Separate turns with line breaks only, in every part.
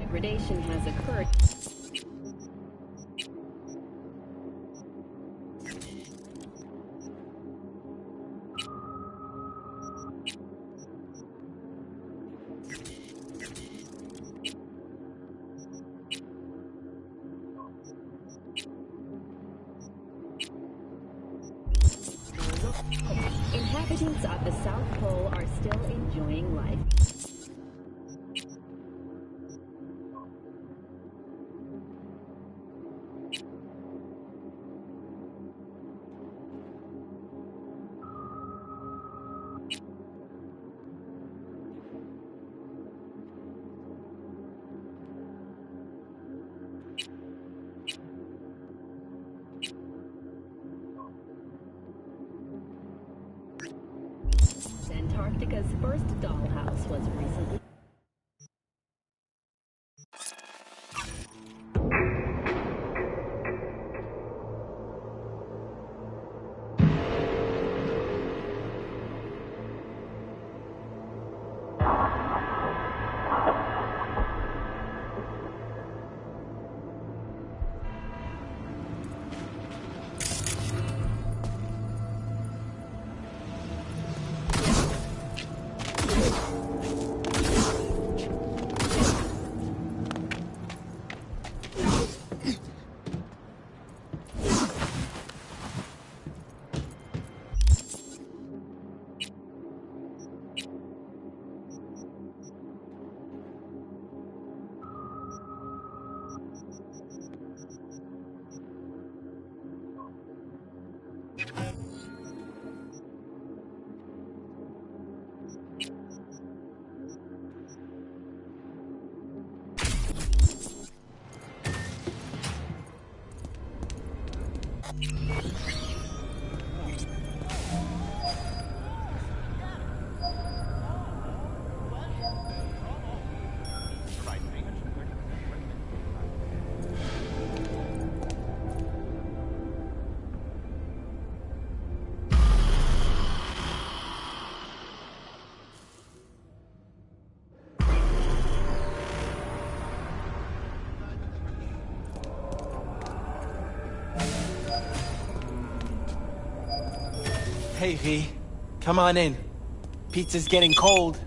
Degradation has occurred. Inhabitants of the South Pole are still enjoying life. Antarctica's first dollhouse was recently...
Hey, V. Come on in. Pizza's getting cold.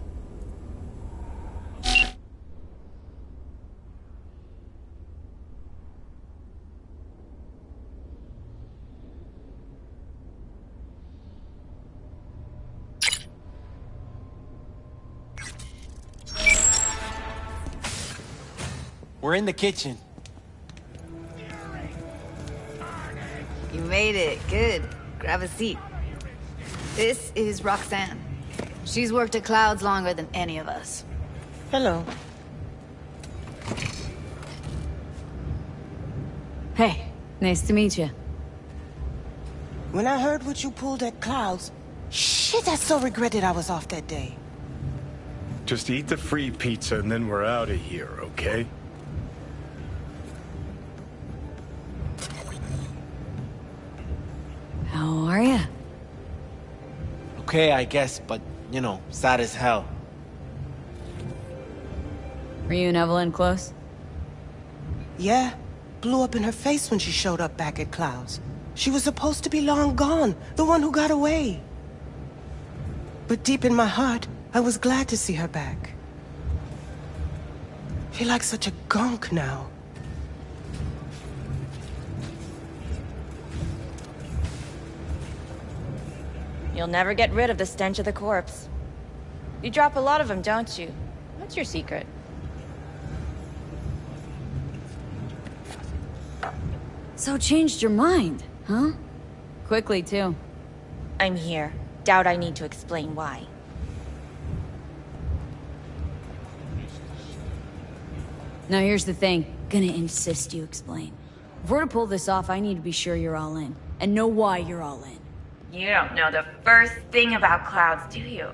We're in the kitchen.
You made it. Good. Grab a seat. This is Roxanne. She's worked at Clouds longer than any of us.
Hello.
Hey, nice to meet you.
When I heard what you pulled at Clouds, shit, I so regretted I was off that day.
Just eat the free pizza and then we're out of here, okay?
How are you?
Okay, I guess, but, you know, sad as hell.
Were you and Evelyn close?
Yeah, blew up in her face when she showed up back at Clouds. She was supposed to be long gone, the one who got away. But deep in my heart, I was glad to see her back. Feel like such a gunk now.
You'll never get rid of the stench of the corpse. You drop a lot of them, don't you? What's your secret?
So changed your mind, huh? Quickly, too.
I'm here. Doubt I need to explain why.
Now here's the thing. Gonna insist you explain. If we're to pull this off, I need to be sure you're all in. And know why you're all in.
You don't know the first thing about Clouds, do you?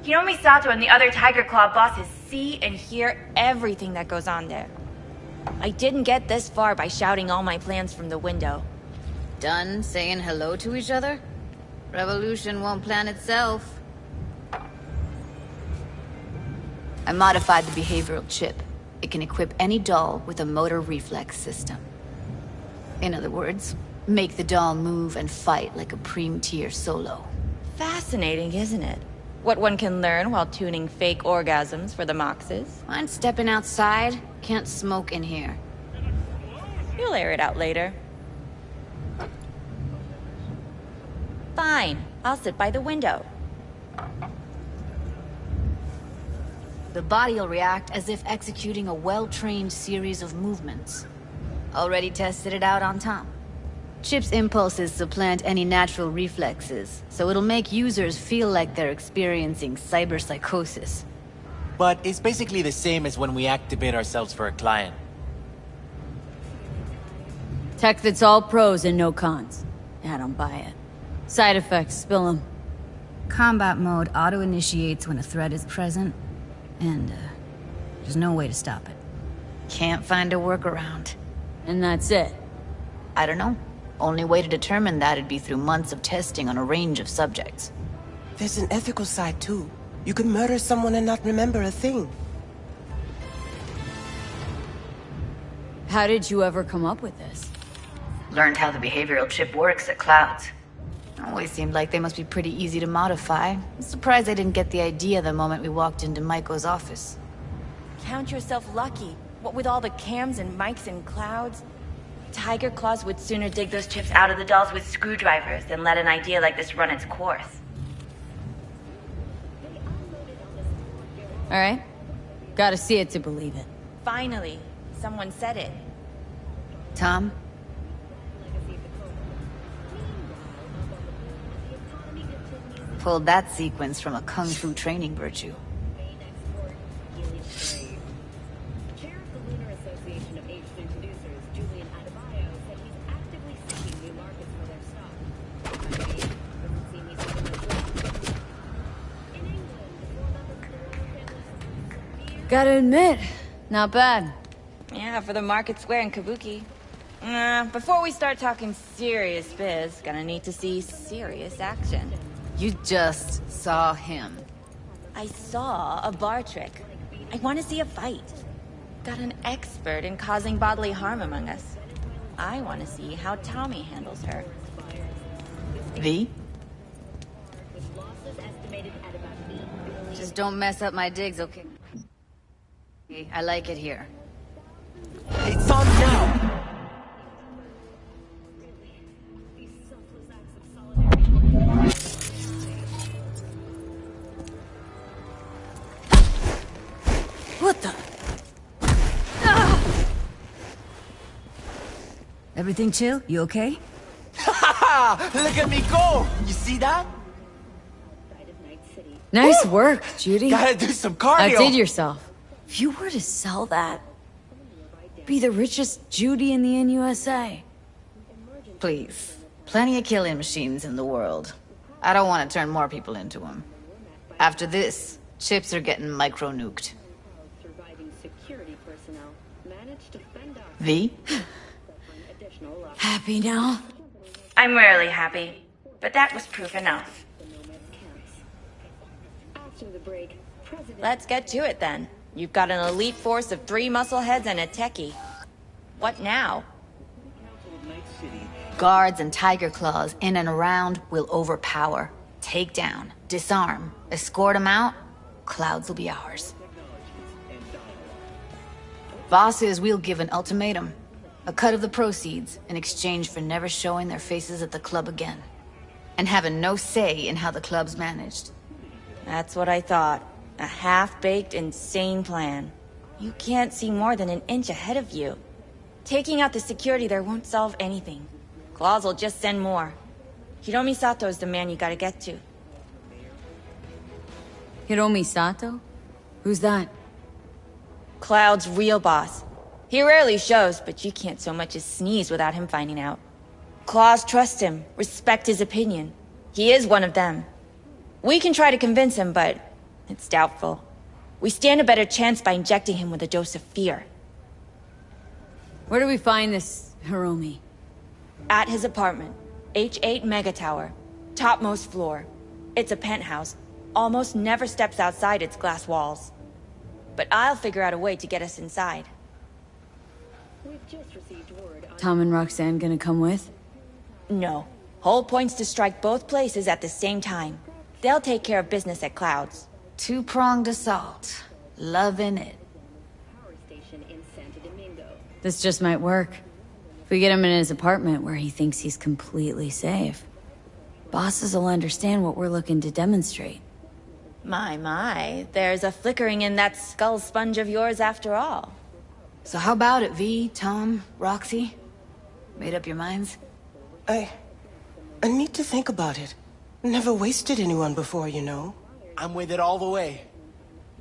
Hiromi Sato and the other Tiger Claw bosses see and hear everything that goes on there. I didn't get this far by shouting all my plans from the window.
Done saying hello to each other? Revolution won't plan itself. I modified the behavioral chip. It can equip any doll with a motor reflex system. In other words, make the doll move and fight like a Prem-tier solo.
Fascinating, isn't it? What one can learn while tuning fake orgasms for the Moxes.
Mind stepping outside? Can't smoke in here.
You'll air it out later. Fine, I'll sit by the window.
The body will react as if executing a well-trained series of movements. Already tested it out on Tom. Chip's impulses supplant any natural reflexes, so it'll make users feel like they're experiencing cyberpsychosis.
But it's basically the same as when we activate ourselves for a client.
Tech that's all pros and no cons. I don't buy it. Side effects, spill them.
Combat mode auto-initiates when a threat is present, and there's no way to stop it. Can't find a workaround.
And that's it.
I don't know. Only way to determine that'd be through months of testing on a range of subjects.
There's an ethical side, too. You could murder someone and not remember a thing.
How did you ever come up with this?
Learned how the behavioral chip works at Clouds. Always seemed like they must be pretty easy to modify. I'm surprised I didn't get the idea the moment we walked into Maiko's office.
Count yourself lucky. What with all the cams and mics and clouds? Tiger Claws would sooner dig those chips out of the dolls with screwdrivers than let an idea like this run its course.
Alright. Gotta see it to believe it.
Finally, someone said it.
Tom? Pulled that sequence from a kung fu training virtue.
Gotta admit, not bad.
Yeah, for the market square in Kabuki. Before we start talking serious biz, gonna need to see serious action.
You just saw him.
I saw a bar trick. I want to see a fight. Got an expert in causing bodily harm among us. I want to see how Tommy handles her.
V? Just don't mess up my digs, okay? I like it here.
It's on now!
What the?
Everything chill? You okay?
Look at me go! You see that?
Nice work, Judy.
Gotta do some cardio!
Outdid yourself. If you were to sell that, be the richest Judy in the NUSA.
Please. Plenty of killing machines in the world. I don't want to turn more people into them. After this, chips are getting micro-nuked. V?
Happy now?
I'm rarely happy, but that was proof enough. Let's get to it then. You've got an elite force of 3 muscleheads and a techie. What now?
Guards and tiger claws in and around will overpower, take down, disarm, escort them out. Clouds will be ours. Bosses, we'll give an ultimatum. A cut of the proceeds in exchange for never showing their faces at the club again. And having no say in how the club's managed.
That's what I thought. A half-baked, insane plan. You can't see more than an inch ahead of you. Taking out the security there won't solve anything. Claws will just send more. Hiromi Sato's the man you gotta get to.
Hiromi Sato? Who's that?
Cloud's real boss. He rarely shows, but you can't so much as sneeze without him finding out. Claws trust him, respect his opinion. He is one of them. We can try to convince him, but it's doubtful. We stand a better chance by injecting him with a dose of fear.
Where do we find this Hiromi?
At his apartment, H8 Mega Tower, topmost floor. It's a penthouse. Almost never steps outside its glass walls. but I'll figure out a way to get us inside.
We've just received word on
Tom and Roxanne gonna come with?
No. Whole point's to strike both places at the same time. They'll take care of business at Clouds.
Two-pronged assault. Loving it.
power station in Santo Domingo.
This just might work. If we get him in his apartment where he thinks he's completely safe, bosses will understand what we're looking to demonstrate.
My, there's a flickering in that skull sponge of yours after all.
So how about it, V, Tom, Roxy? Made up your minds?
I need to think about it. Never wasted anyone before, you know.
I'm with it all the way.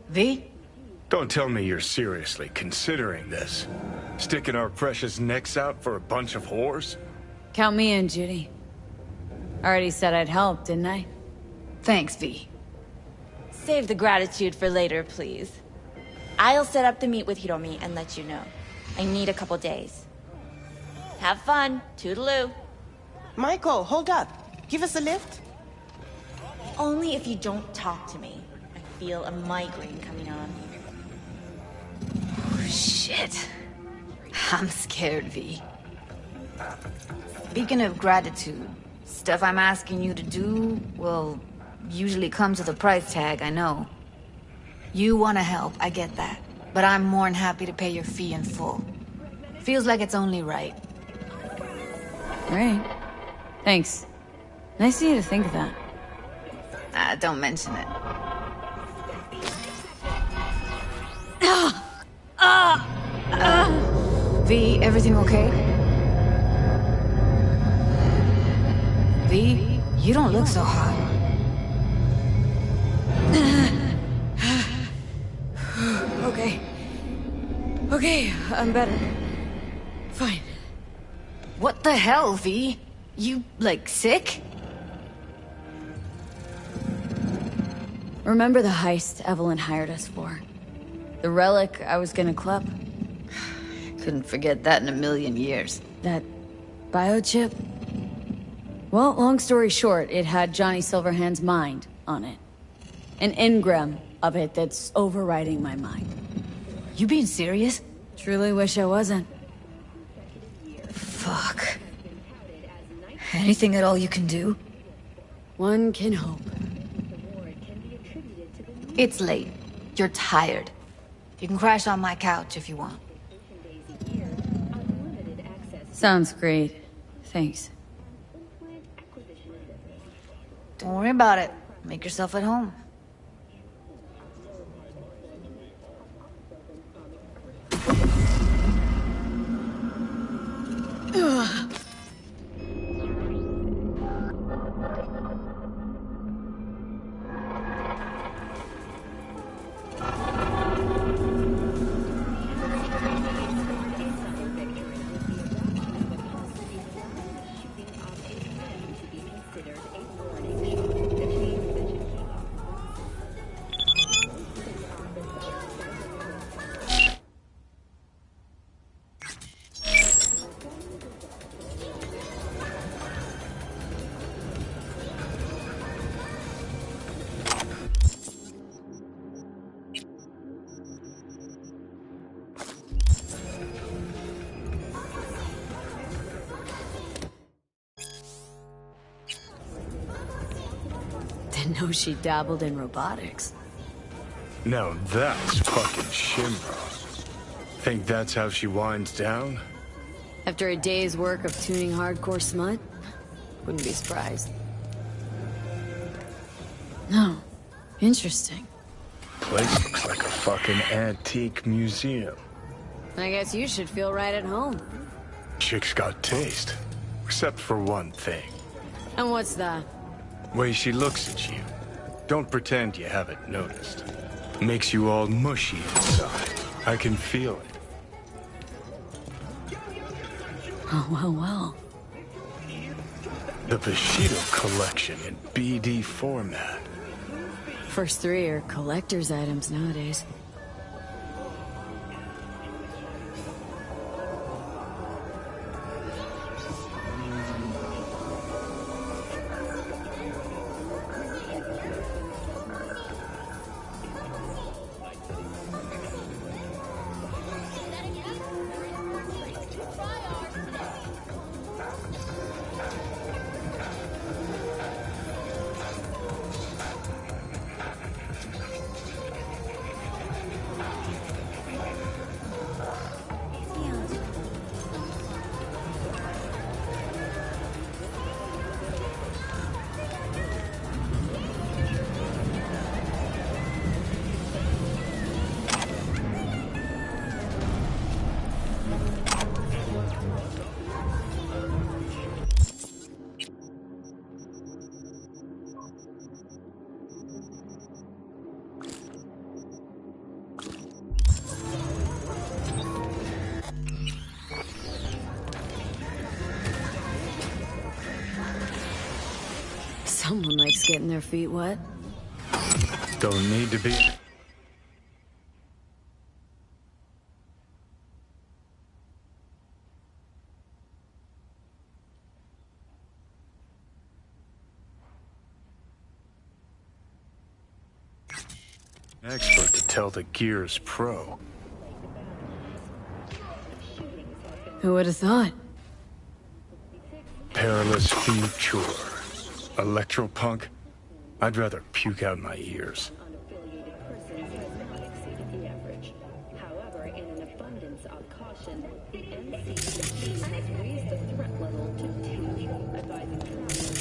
V?
Don't tell me you're seriously considering this. Sticking our precious necks out for a bunch of whores?
Count me in, Judy. Already said I'd help, didn't I?
Thanks, V.
Save the gratitude for later, please. I'll set up the meet with Hiromi and let you know. I need a couple days. Have fun. Toodaloo.
Michael, hold up. Give us a lift.
Only if you don't talk to me. I feel a migraine coming on.
Shit. I'm scared, V. Speaking of gratitude, stuff I'm asking you to do, well, usually comes with a price tag, I know. You want to help, I get that. But I'm more than happy to pay your fee in full. Feels like it's only right.
Right. Thanks. Nice of you to think of that.
Don't mention it. V, everything okay? V, you don't look so hot.
Okay, I'm better. Fine.
What the hell, V? You, like, sick?
Remember the heist Evelyn hired us for? The relic I was gonna club?
Couldn't forget that in a million years.
That biochip? Well, long story short, it had Johnny Silverhand's mind on it. An engram of it that's overriding my mind.
You being serious?
Truly wish I wasn't.
Fuck. Anything at all you can do?
One can hope.
It's late. You're tired. You can crash on my couch if you want.
Sounds great. Thanks.
Don't worry about it. Make yourself at home.
Didn't know she dabbled in robotics.
Now that's fucking Shinra. Think that's how she winds down?
After a day's work of tuning hardcore smut? Wouldn't be surprised. No. Interesting.
Place looks like a fucking antique museum.
I guess you should feel right at home.
Chick's got taste. Except for one thing.
And what's that?
Way she looks at you. Don't pretend you haven't noticed. Makes you all mushy inside. I can feel it.
Oh, well.
The Bushido collection in BD format.
First three are collector's items nowadays. Someone likes getting their feet wet.
Don't need to be. Expert to tell the Gears pro.
Who would have thought?
Perilous future. Electropunk? I'd rather puke out my ears.
Unaffiliated persons has not exceeded the average. However, in an abundance of caution, the NCPD has raised the threat level to 2, advising travelers.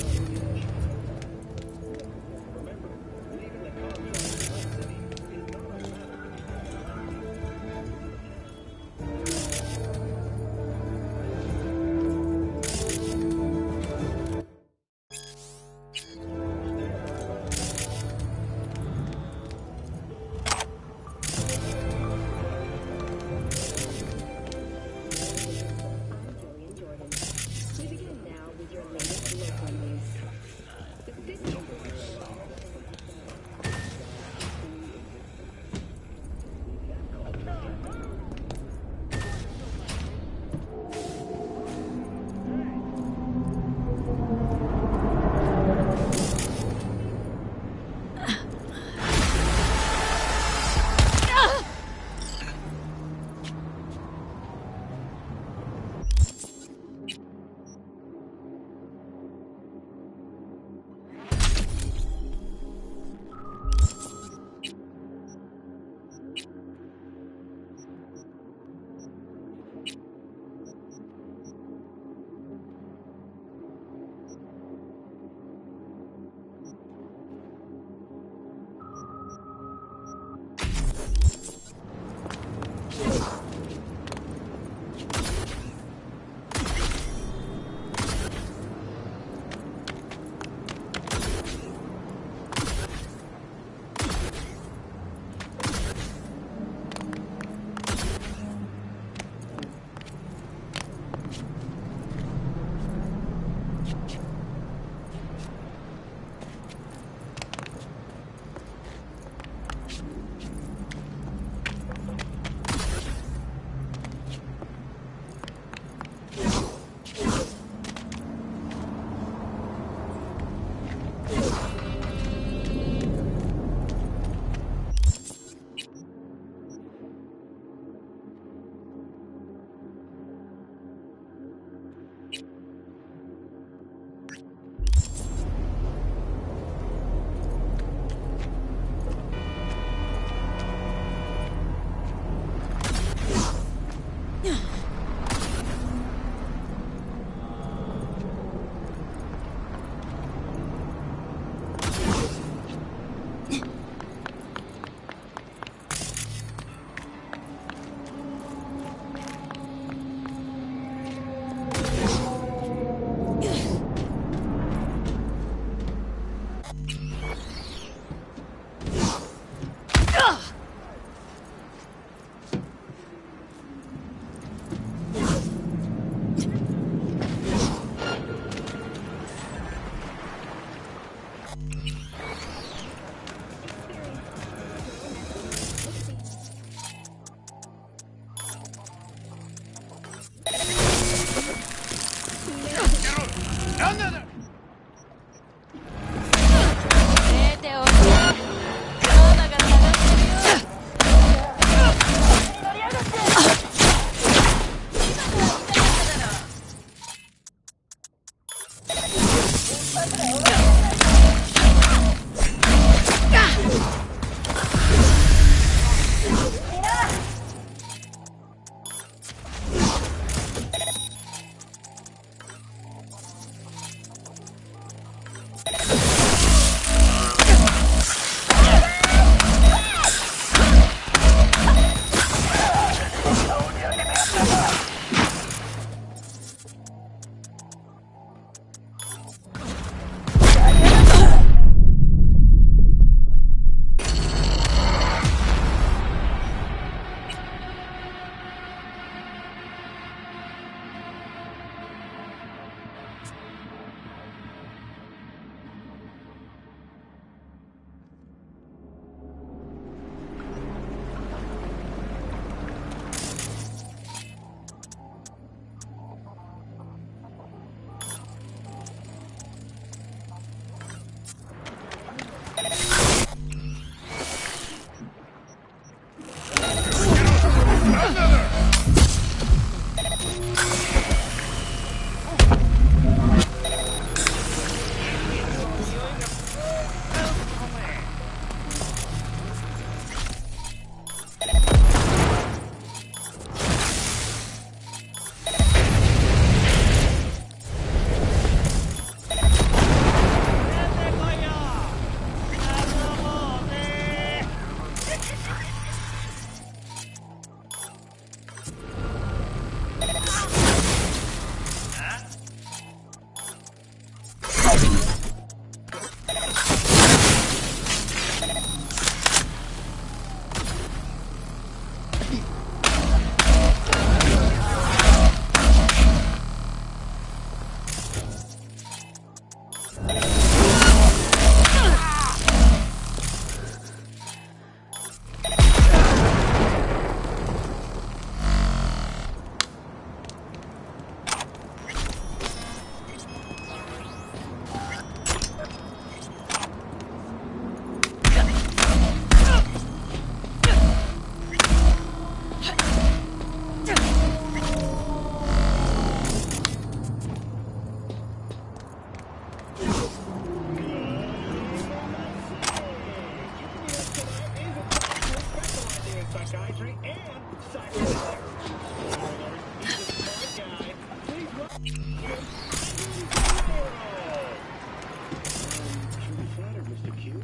Truly flattered, Mr. Q.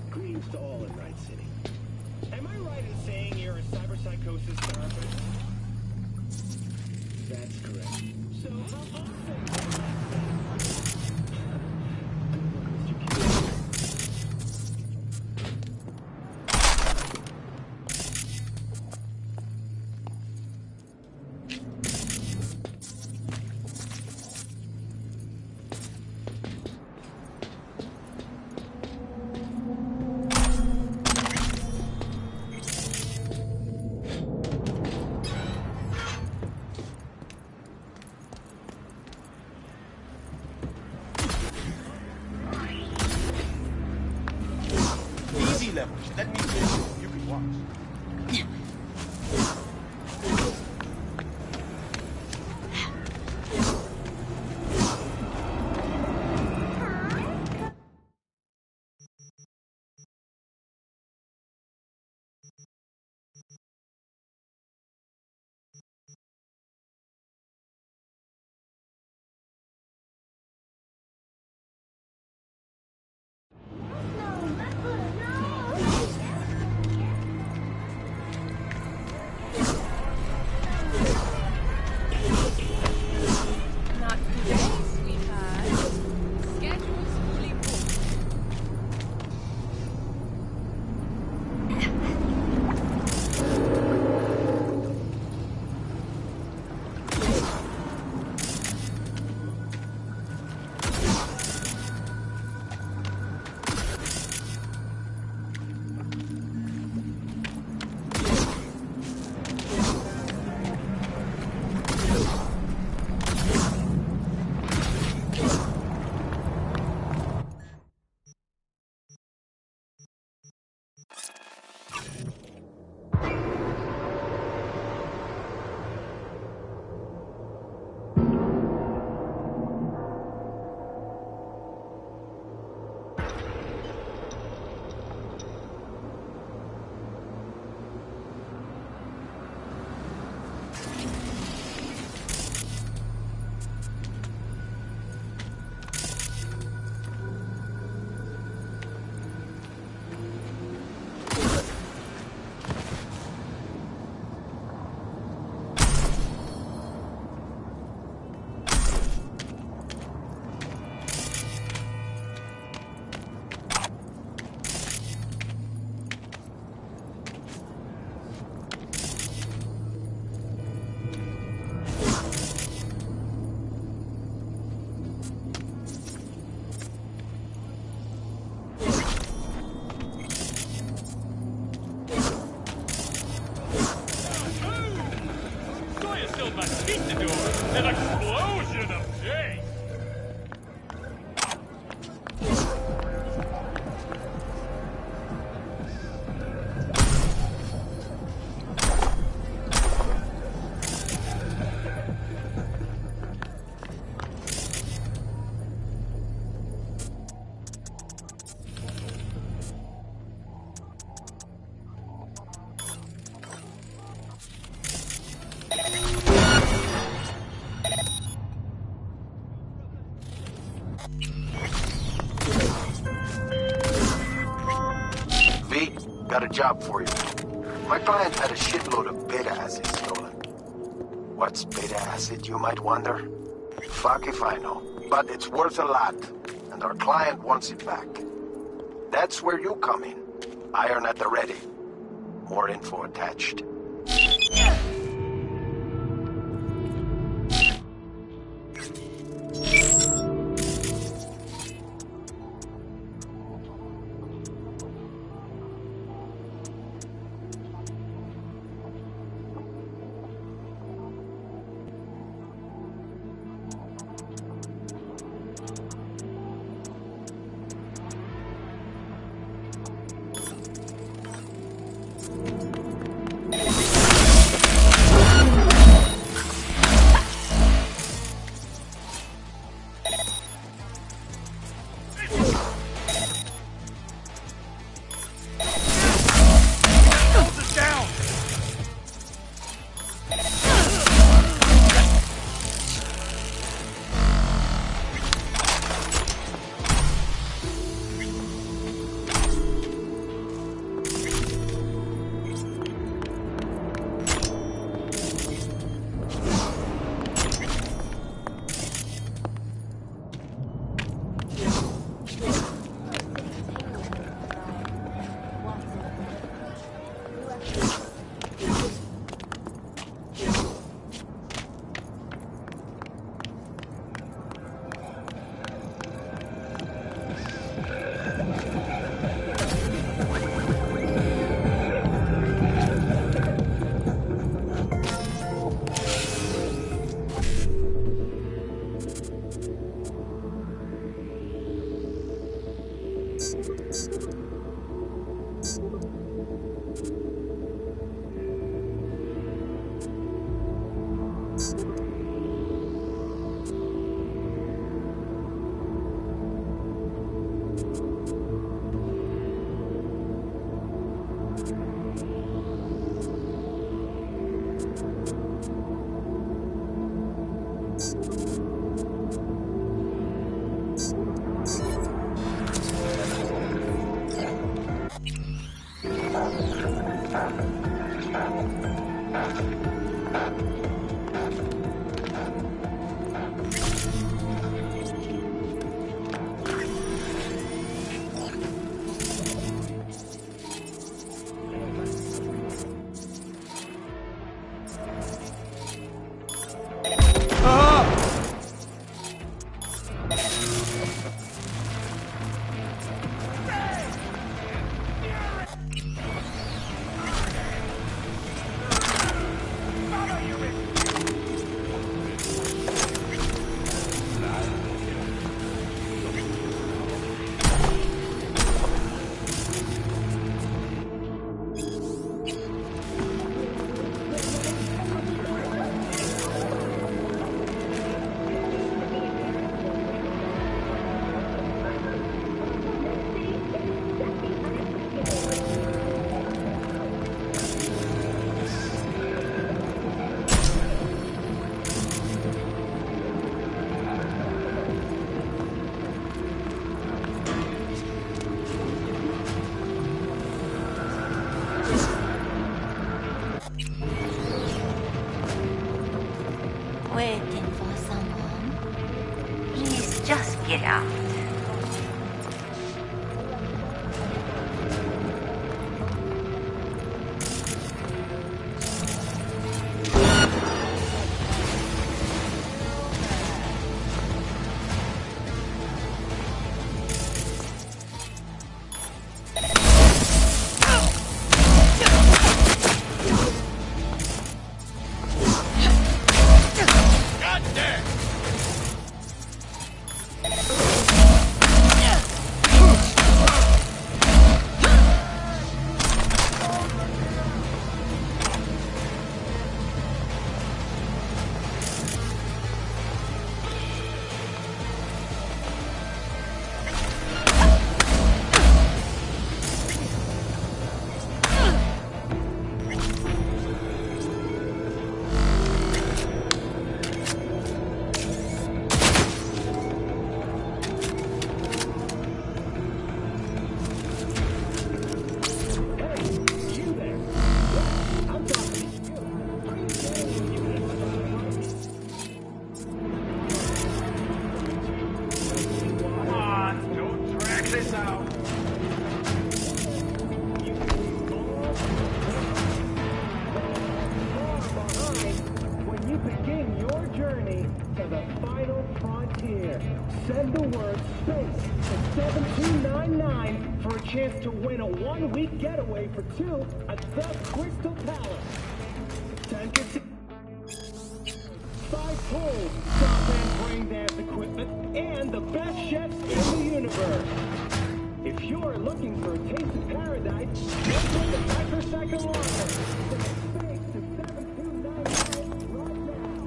Greetings to all in Night City. Am I right in saying you're a cyberpsychosis therapist? That's correct. So how often...
Easy levels. Let me finish. You can watch.
Not today, sweetheart. Schedule's fully booked.
An explosion of pain!
Got a job for you. My client had a shitload of beta acid stolen. What's beta acid, you might wonder? Fuck if I know. But it's worth a lot, and our client wants it back. That's where you come in. Iron at the ready. More info attached.
Waiting for someone? Please just get out.
Send the word SPACE to 7299 for a chance to win a one-week getaway for two at the Crystal Palace. 10 5 pools, top and brain dance equipment, and the best chefs in the universe. If you're looking for a taste of paradise, just with the hyper-cycle line. SPACE to 7299 right now.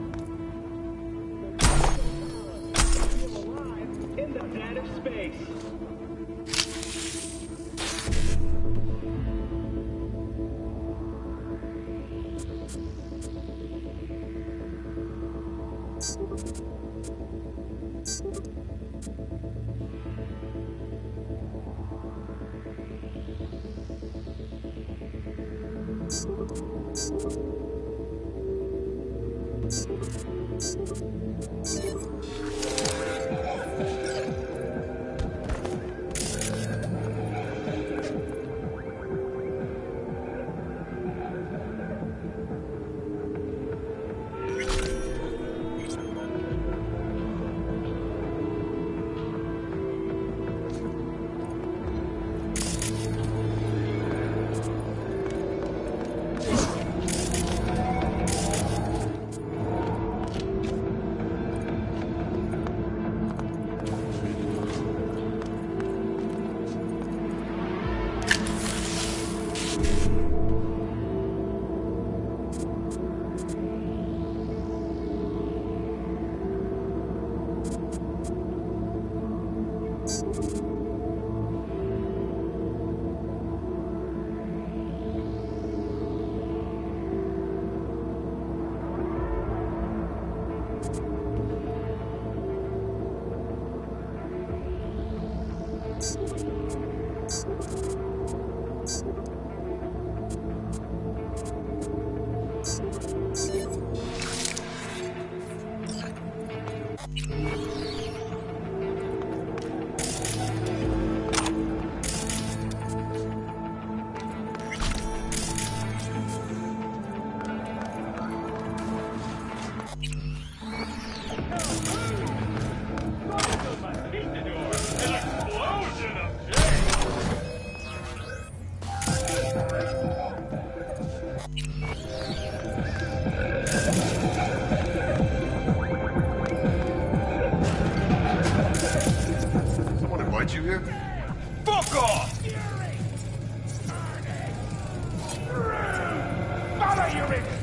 In the dead of space.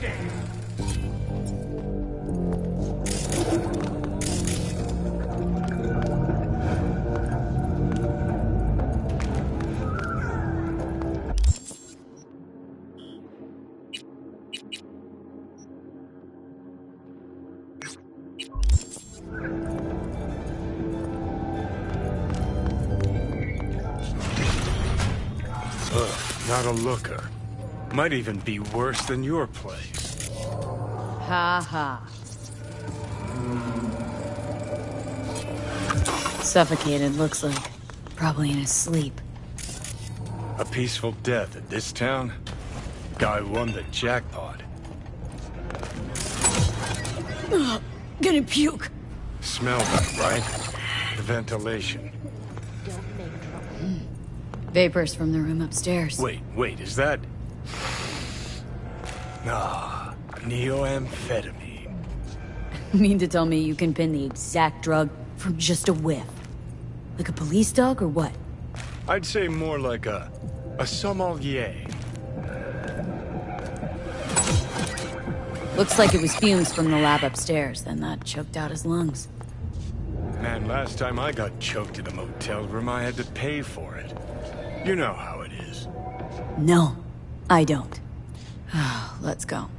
stairs.
Not a looker. Might even be worse than your place.
Ha ha. Suffocated, looks like. Probably in his sleep.
A peaceful death at this town? Guy won the jackpot.
Ugh, gonna puke.
Smell that, right? The ventilation.
Vapors from the room upstairs.
Wait, is that... Ah, neoamphetamine.
Mean to tell me you can pin the exact drug from just a whiff? Like a police dog or what?
I'd say more like a sommelier.
Looks like it was fumes from the lab upstairs, then that choked out his lungs.
Man, last time I got choked in a motel room, I had to pay for it. You know how it is.
No, I don't. Let's go.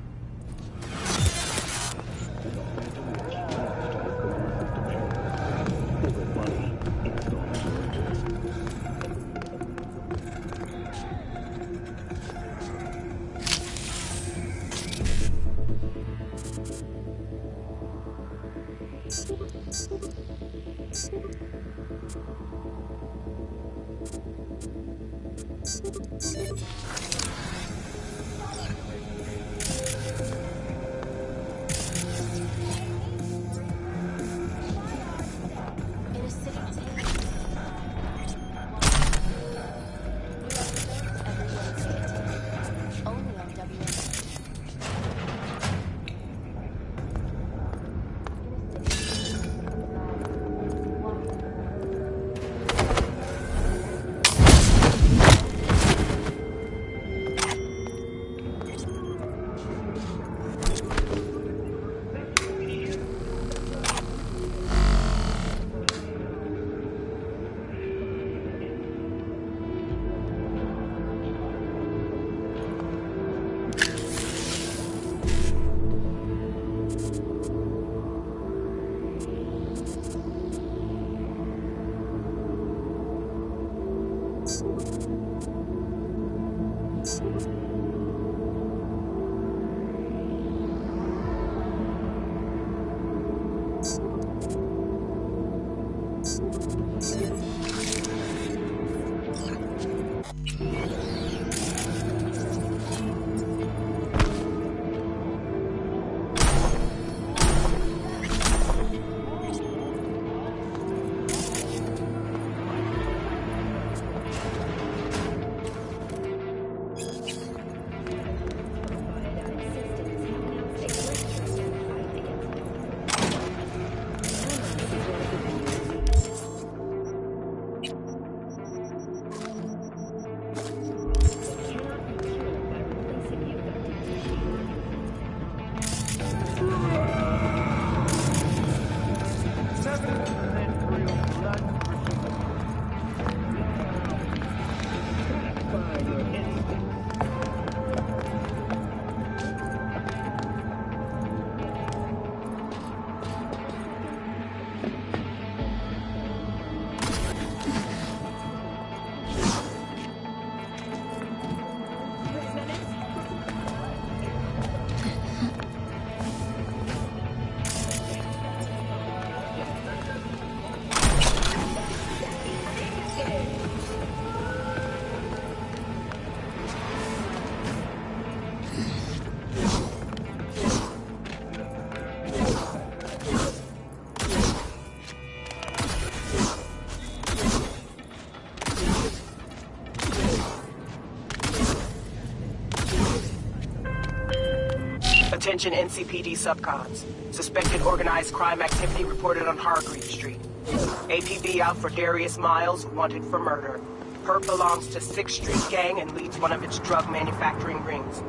Attention NCPD subcons. Suspected organized crime activity reported on Hargreave Street. APB out for Darius Miles, wanted for murder. Perp belongs to 6th Street Gang and leads one of its drug manufacturing rings.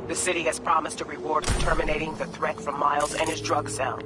The city has promised a reward for terminating the threat from Miles and his drug cell.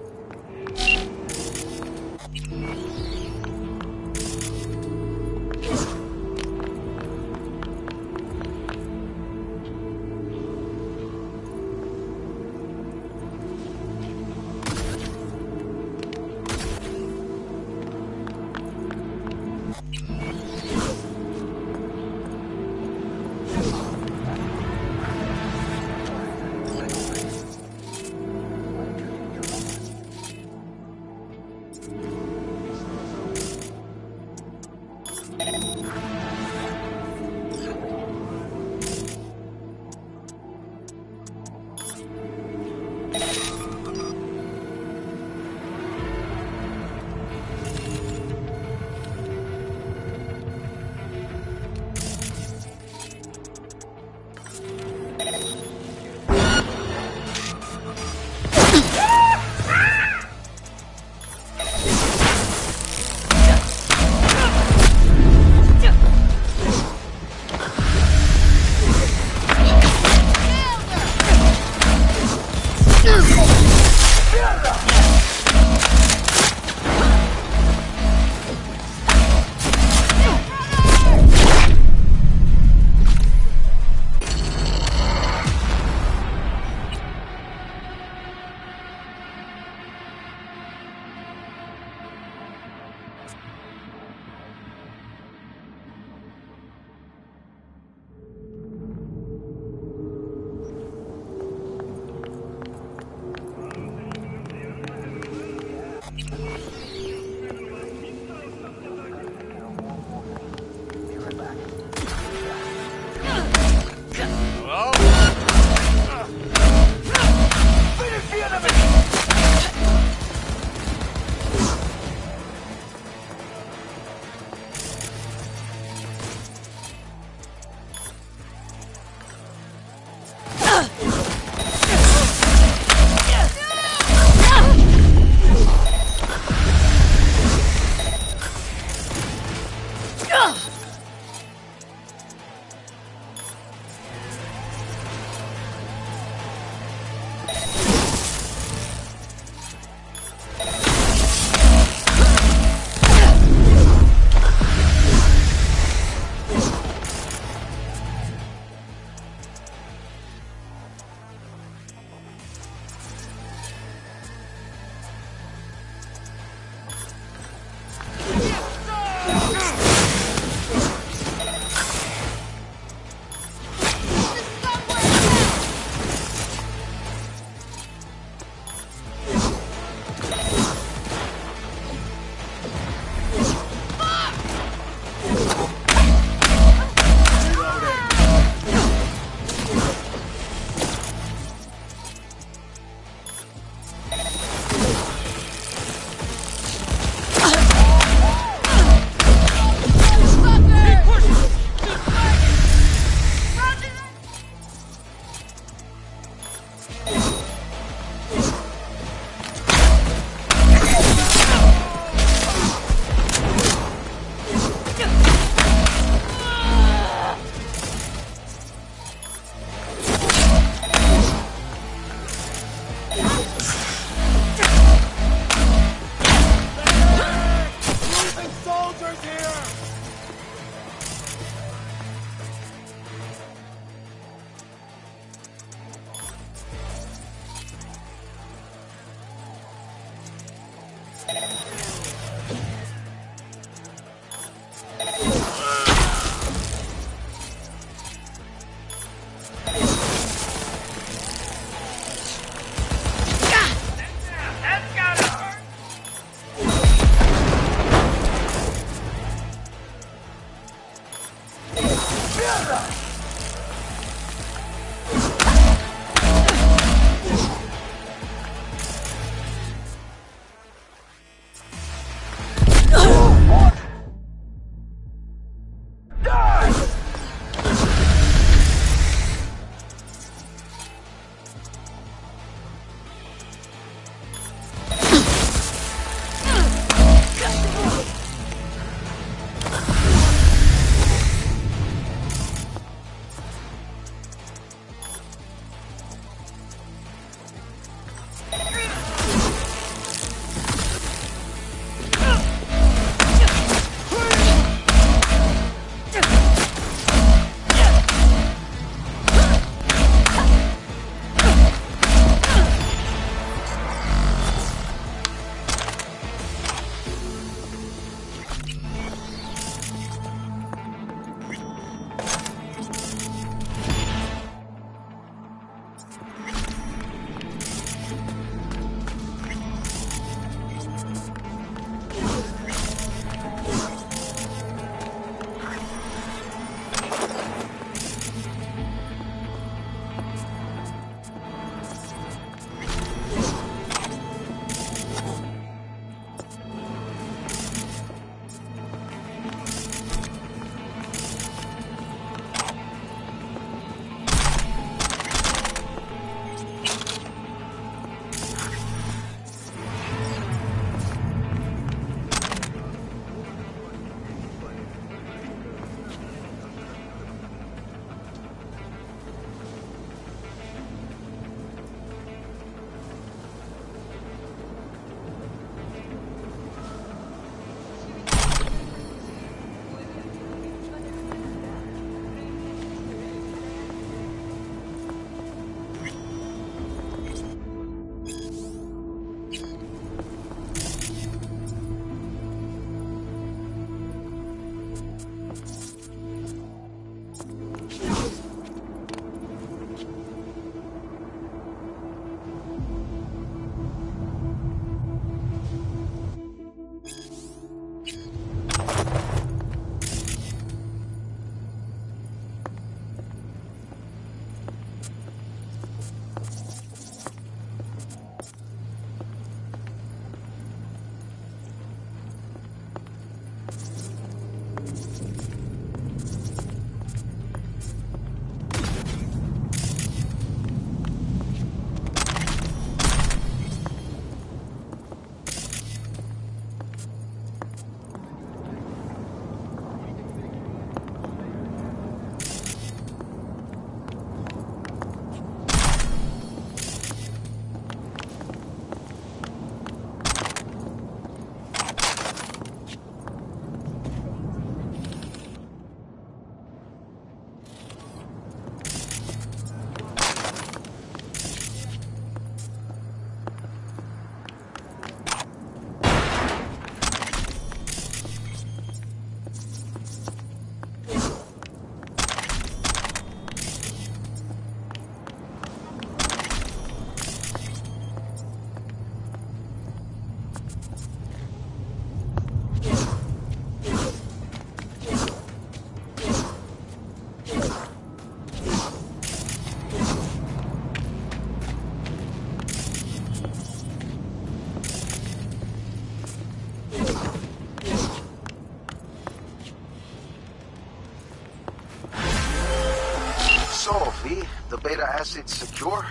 acid secure?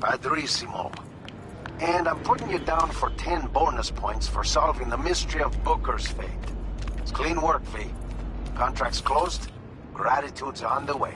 Padrissimo. And I'm putting you down for 10 bonus points for solving the mystery of Booker's fate. It's clean work, V. Contract's closed. Gratitude's on the way.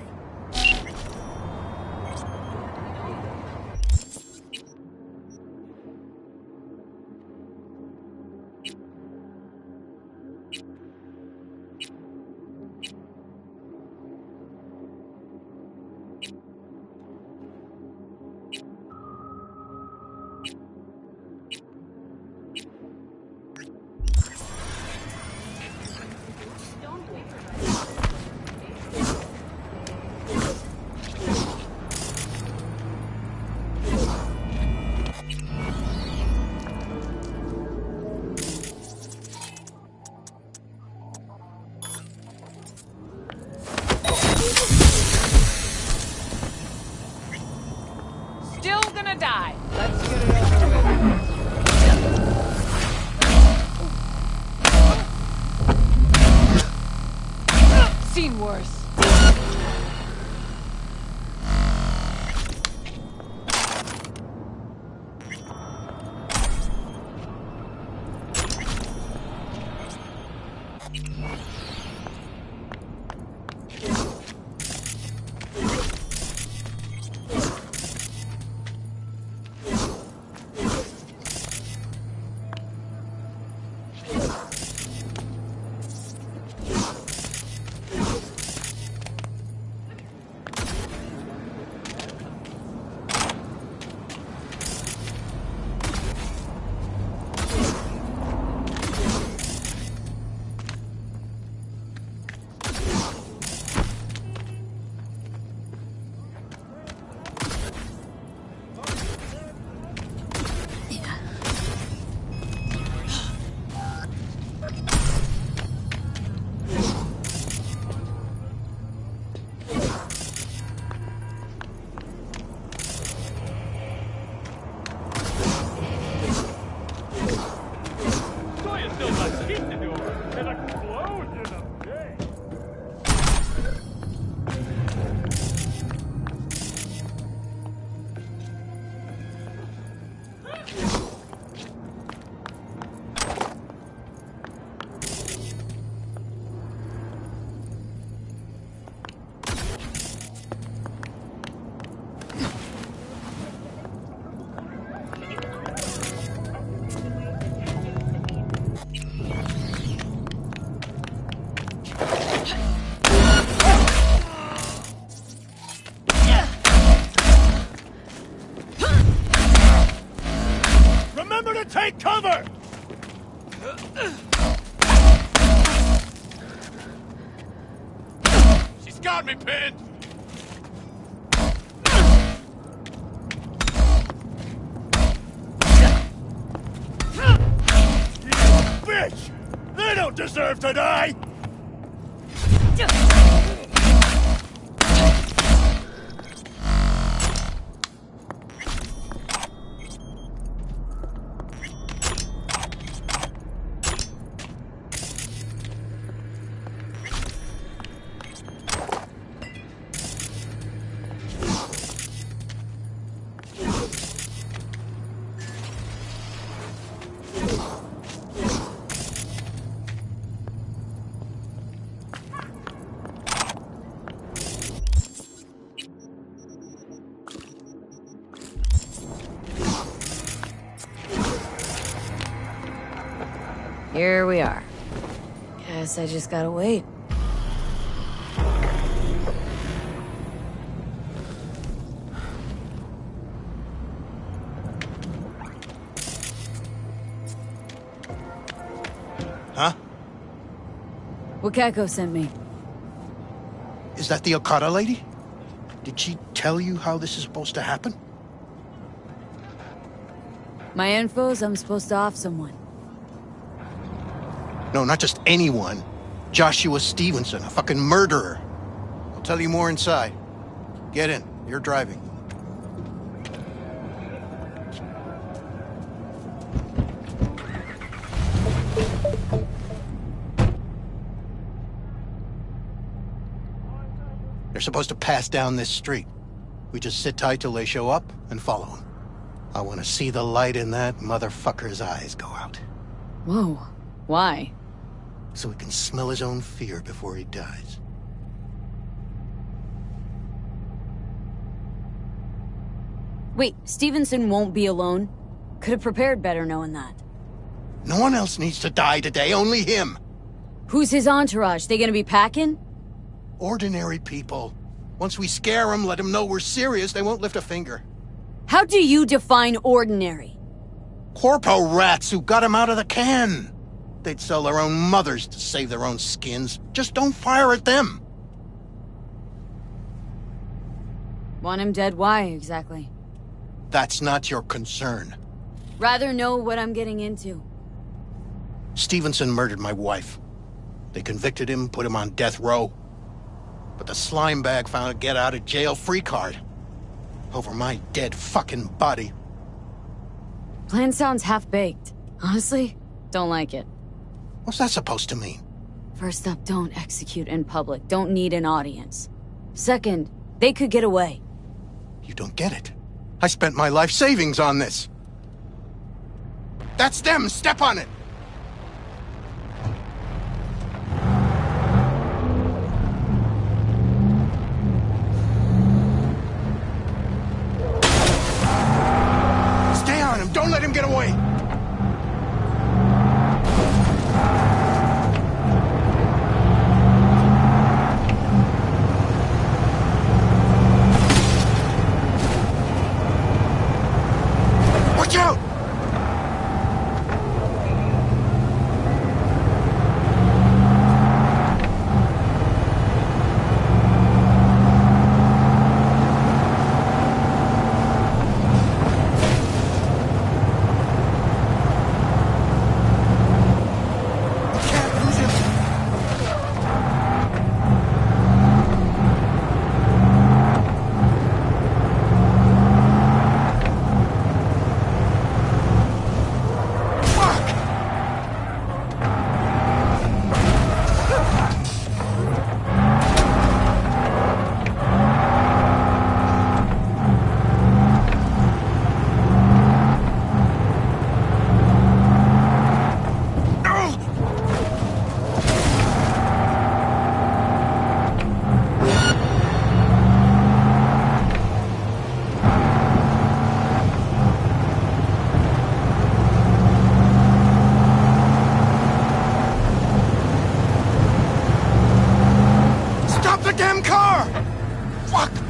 Still gonna die. Let's get it over with. Seen worse.
Take cover! She's got me pinned! You bitch! They don't deserve to die!
Here we are. Guess I just gotta wait.
Huh?
Wakako sent me.
Is that the Okada lady? Did she tell you how this is supposed to happen?
My info's I'm supposed to off someone.
No, not just anyone. Joshua Stevenson, a fucking murderer. I'll tell you more inside. Get in. You're driving. They're supposed to pass down this street. We just sit tight till they show up and follow them. I want to see the light in that motherfucker's eyes go out.
Whoa. Why?
So he can smell his own fear before he dies.
Wait, Stevenson won't be alone? Could have prepared better knowing that.
No one else needs to die today, only him.
Who's his entourage? They gonna be packing?
Ordinary people. Once we scare them, let them know we're serious, they won't lift a finger.
How do you define ordinary?
Corpo rats who got him out of the can. They'd sell their own mothers to save their own skins. Just don't fire at them.
Want him dead? Why, exactly?
That's not your concern.
Rather know what I'm getting into.
Stevenson murdered my wife. They convicted him, put him on death row. But the slime bag found a get-out-of-jail-free card. Over my dead fucking body.
Plan sounds half-baked. Honestly, don't like it.
What's that supposed to mean?
First up, don't execute in public. Don't need an audience. Second, they could get away.
You don't get it. I spent my life savings on this. That's them! Step on it! Stay on him! Don't let him get away! Watch out!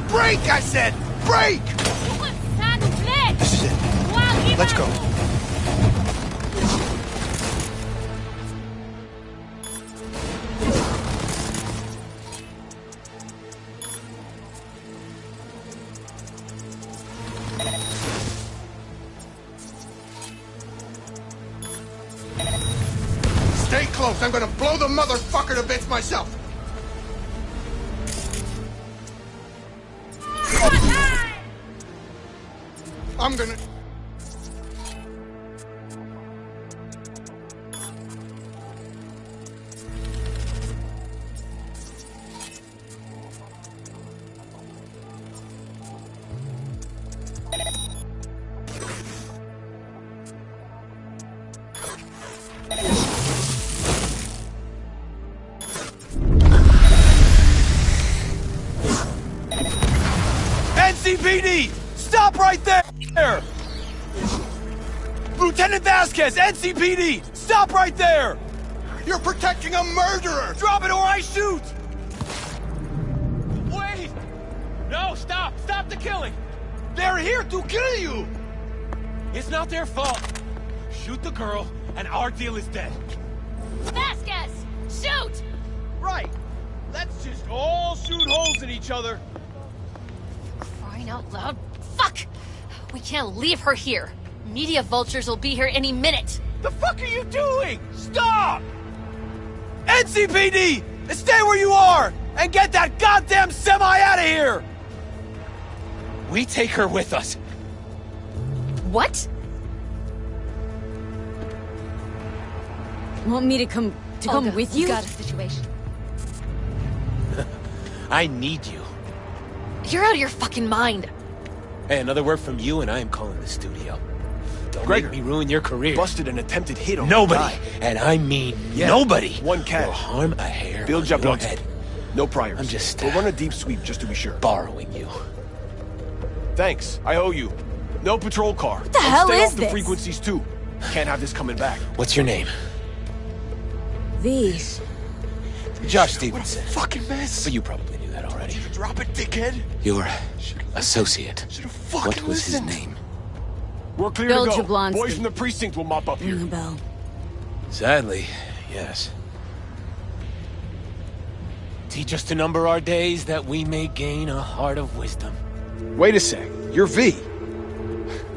Brake, I said! Brake! This is it. Let's go. Stay close. I'm gonna blow the motherfucker to bits myself. I'm gonna...
NCPD! Stop right there! Lieutenant Vasquez, NCPD! Stop right there!
You're protecting a murderer!
Drop it or I shoot!
Wait! No, stop! Stop the killing!
They're here to kill you!
It's not their fault. Shoot the girl, and our deal is dead.
Vasquez! Shoot!
Right. Let's just all shoot holes in each other.
Crying out loud. Fuck! We can't leave her here. Media vultures will be here any minute.
The fuck are you doing? Stop! NCPD! Stay where you are! And get that goddamn semi out of here! We take her with us.
What?
Want me to come
Olga,
with you?
Got a situation.
I need you.
You're out of your fucking mind.
Hey, another word from you and I am calling the studio. Don't
Gregor,
make me ruin your career.
Busted an attempted hit on
Nobody,
a guy.
and I mean nobody,
One cat.
will harm a hair
Bill
on your
Jablonski.
head.
No priors.
I'm just
We'll run a deep sweep just to be sure.
borrowing you.
Thanks. I owe you. No patrol car. What
the hell
stay
is
off the
this?
frequencies too. Can't have this coming back.
What's your name?
V.
Josh Stevenson.
Fucking mess.
But you probably knew that already.
Drop it, dickhead.
Your associate. What was his
listened.
name?
We're clear
Bill
to go.
Jablonski.
Boys from the precinct will mop up here.
Ring a bell.
Sadly, yes. Teach us to number our days that we may gain a heart of wisdom.
Wait a sec. You're V.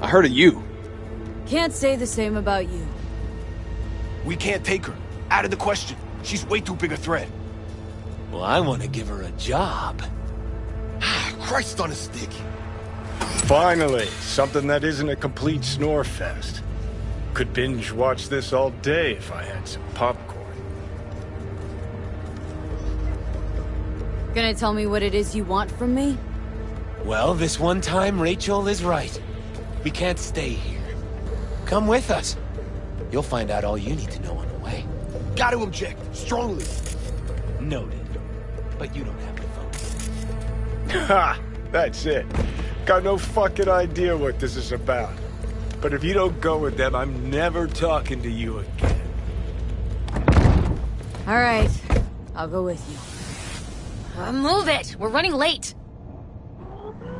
I heard of you.
Can't say the same about you.
We can't take her. Out of the question. She's way too big a threat.
Well, I want to give her a job.
Christ on a stick.
Finally, something that isn't a complete snore fest. Could binge watch this all day if I had some popcorn.
Gonna tell me what it is you want from me?
Well, this one time, Rachel is right. We can't stay here. Come with us. You'll find out all you need to know on the way.
Got to object. Strongly.
Noted. But you don't have to vote.
Ha! That's it. Got no fucking idea what this is about. But if you don't go with them, I'm never talking to you again.
All right. I'll go with you.
Move it! We're running late.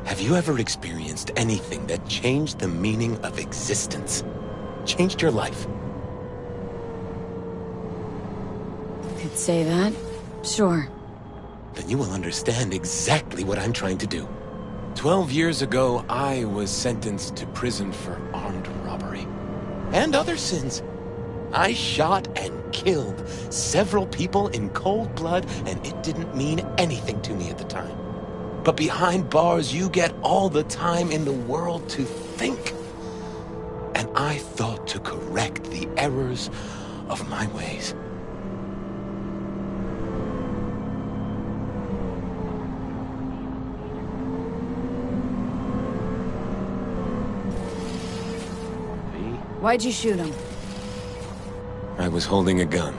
Have you ever experienced anything that changed the meaning of existence? Changed your life?
Could say that. Sure.
Then you will understand exactly what I'm trying to do. 12 years ago, I was sentenced to prison for armed robbery. And other sins. I shot and killed several people in cold blood, and it didn't mean anything to me at the time. But behind bars, you get all the time in the world to think. And I thought to correct the errors of my ways.
Why'd you shoot him?
I was holding a gun.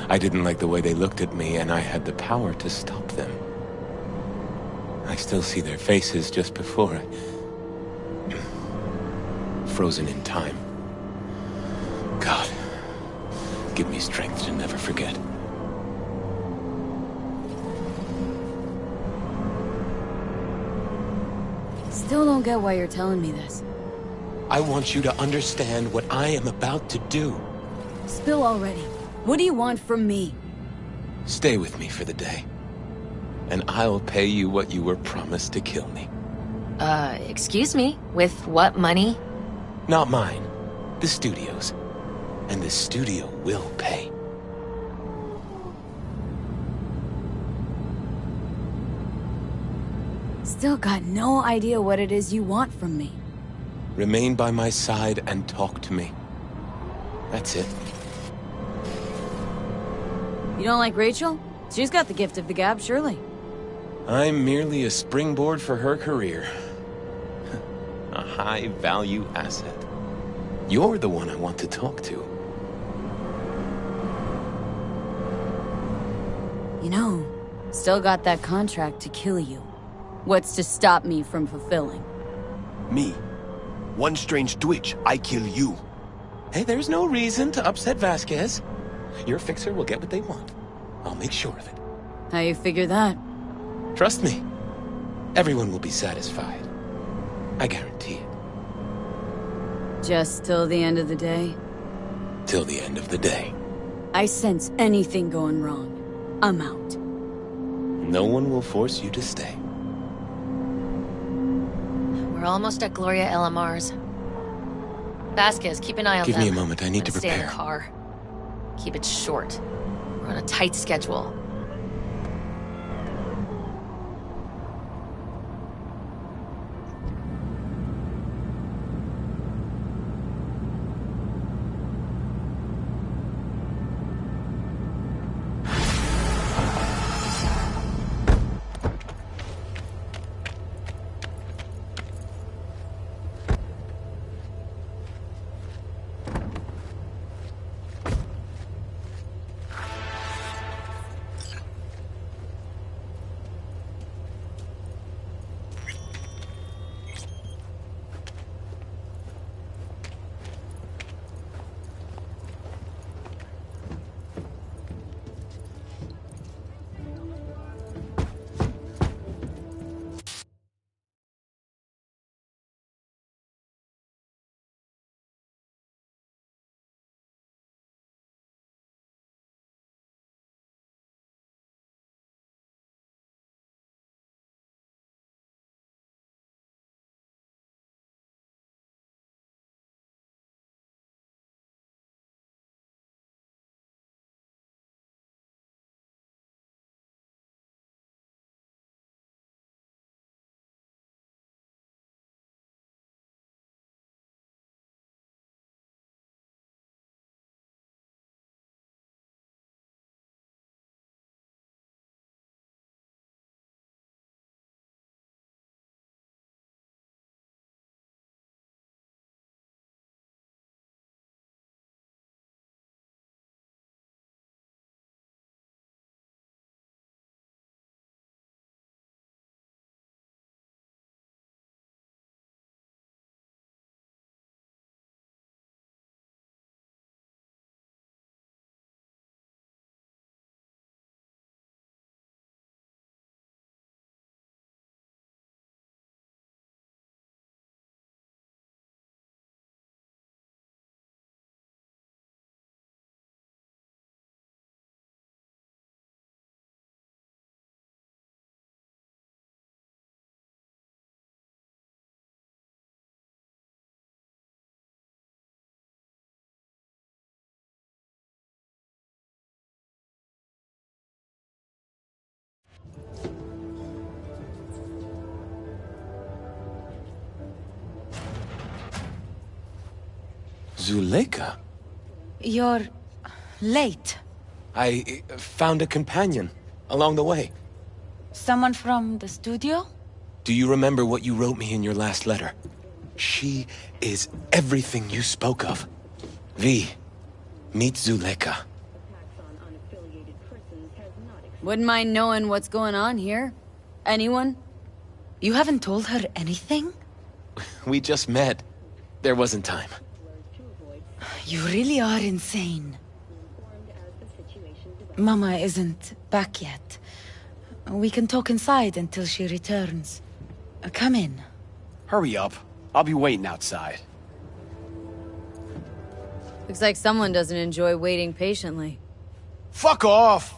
I didn't like the way they looked at me, and I had the power to stop them. I still see their faces just before I... frozen in time. God, give me strength to never forget.
Still don't get why you're telling me this.
I want you to understand what I am about to do.
Spill already. What do you want from me?
Stay with me for the day, and I'll pay you what you were promised to kill me.
Excuse me? With what money?
Not mine. The studio's. And the studio will pay.
Still got no idea what it is you want from me.
Remain by my side and talk to me. That's it.
You don't like Rachel? She's got the gift of the gab, surely.
I'm merely a springboard for her career. A high-value asset. You're the one I want to talk to.
You know, still got that contract to kill you. What's to stop me from fulfilling?
Me. One strange twitch, I kill you.
Hey, there's no reason to upset Vasquez. Your fixer will get what they want. I'll make sure of it.
How you figure that?
Trust me. Everyone will be satisfied. I guarantee it.
Just till the end of the day?
Till the end of the day.
I sense anything going wrong. I'm out.
No one will force you to stay.
We're almost at Gloria LMR's. Vasquez, keep an eye on
Give
them.
me a moment, I need to
Stay in the
prepare.
car. Keep it short. We're on a tight schedule.
Zuleika?
You're late.
I found a companion along the way.
Someone from the studio?
Do you remember what you wrote me in your last letter? She is everything you spoke of. V, meet Zuleika.
Wouldn't mind knowing what's going on here. Anyone?
You haven't told her anything?
We just met. There wasn't time.
You really are insane. Mama isn't back yet. We can talk inside until she returns. Come in.
Hurry up. I'll be waiting outside.
Looks like someone doesn't enjoy waiting patiently.
Fuck off!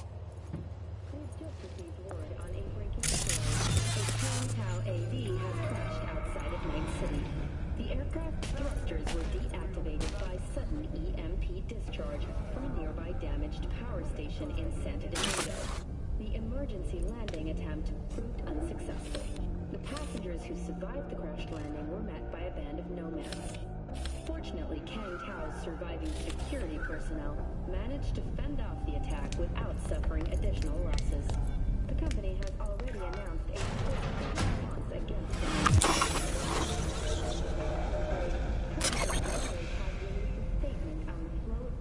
Surviving security personnel managed to fend off the attack without suffering additional losses. The company has already announced a response against them. Statement on the flow of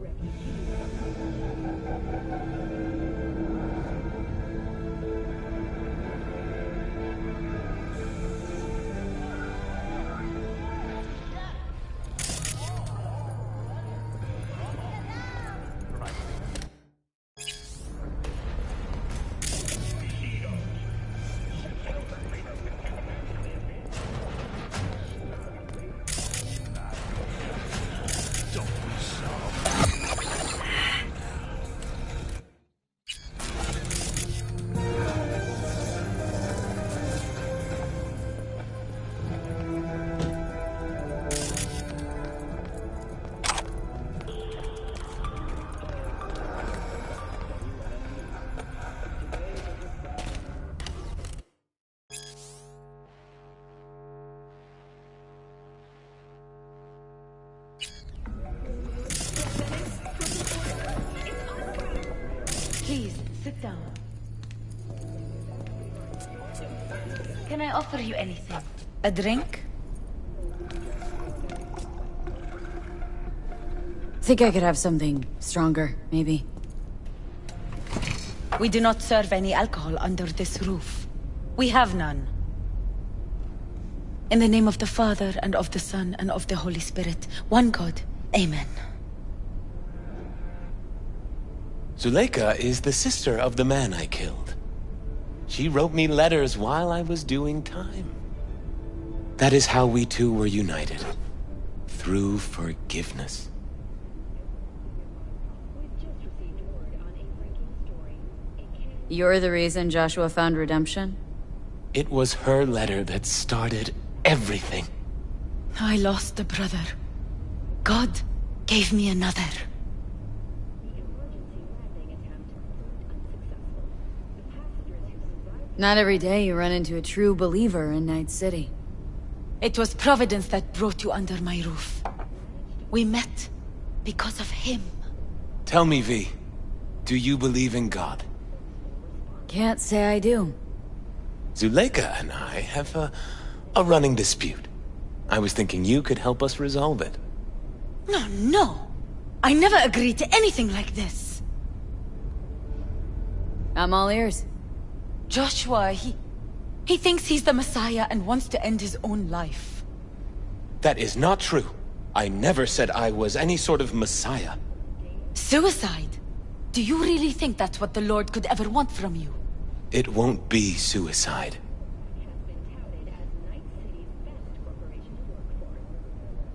Please, sit down. Can I offer you anything? A drink?
Think I could have something stronger, maybe.
We do not serve any alcohol under this roof. We have none. In the name of the Father, and of the Son, and of the Holy Spirit, one God. Amen.
Zuleika is the sister of the man I killed. She wrote me letters while I was doing time. That is how we two were united. Through forgiveness.
You're the reason Joshua found redemption?
It was her letter that started everything.
I lost a brother. God gave me another.
Not every day you run into a true believer in Night City.
It was Providence that brought you under my roof. We met because of him.
Tell me, V, do you believe in God?
Can't say I do.
Zuleika and I have a running dispute. I was thinking you could help us resolve it.
No. I never agreed to anything like this.
I'm all ears.
Joshua, he thinks he's the Messiah and wants to end his own life.
That is not true. I never said I was any sort of Messiah.
Suicide? Do you really think that's what the Lord could ever want from you?
It won't be suicide.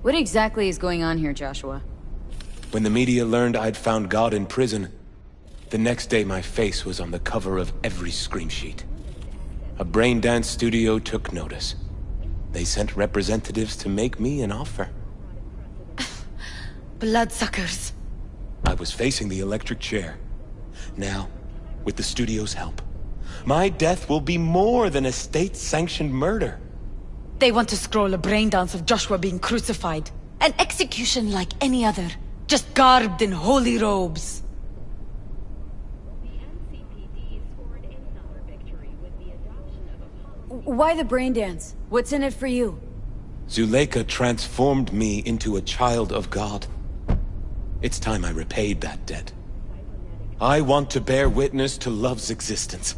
What exactly is going on here, Joshua?
When the media learned I'd found God in prison, the next day my face was on the cover of every screen sheet. A brain dance studio took notice. They sent representatives to make me an offer.
Bloodsuckers.
I was facing the electric chair. Now, with the studio's help, my death will be more than a state-sanctioned murder.
They want to scroll a brain dance of Joshua being crucified.
An execution like any other, just garbed in holy robes.
The NCPD scored another victory with the adoption of a policy.
Why the brain dance? What's in it for you?
Zuleika transformed me into a child of God. It's time I repaid that debt. I want to bear witness to love's existence,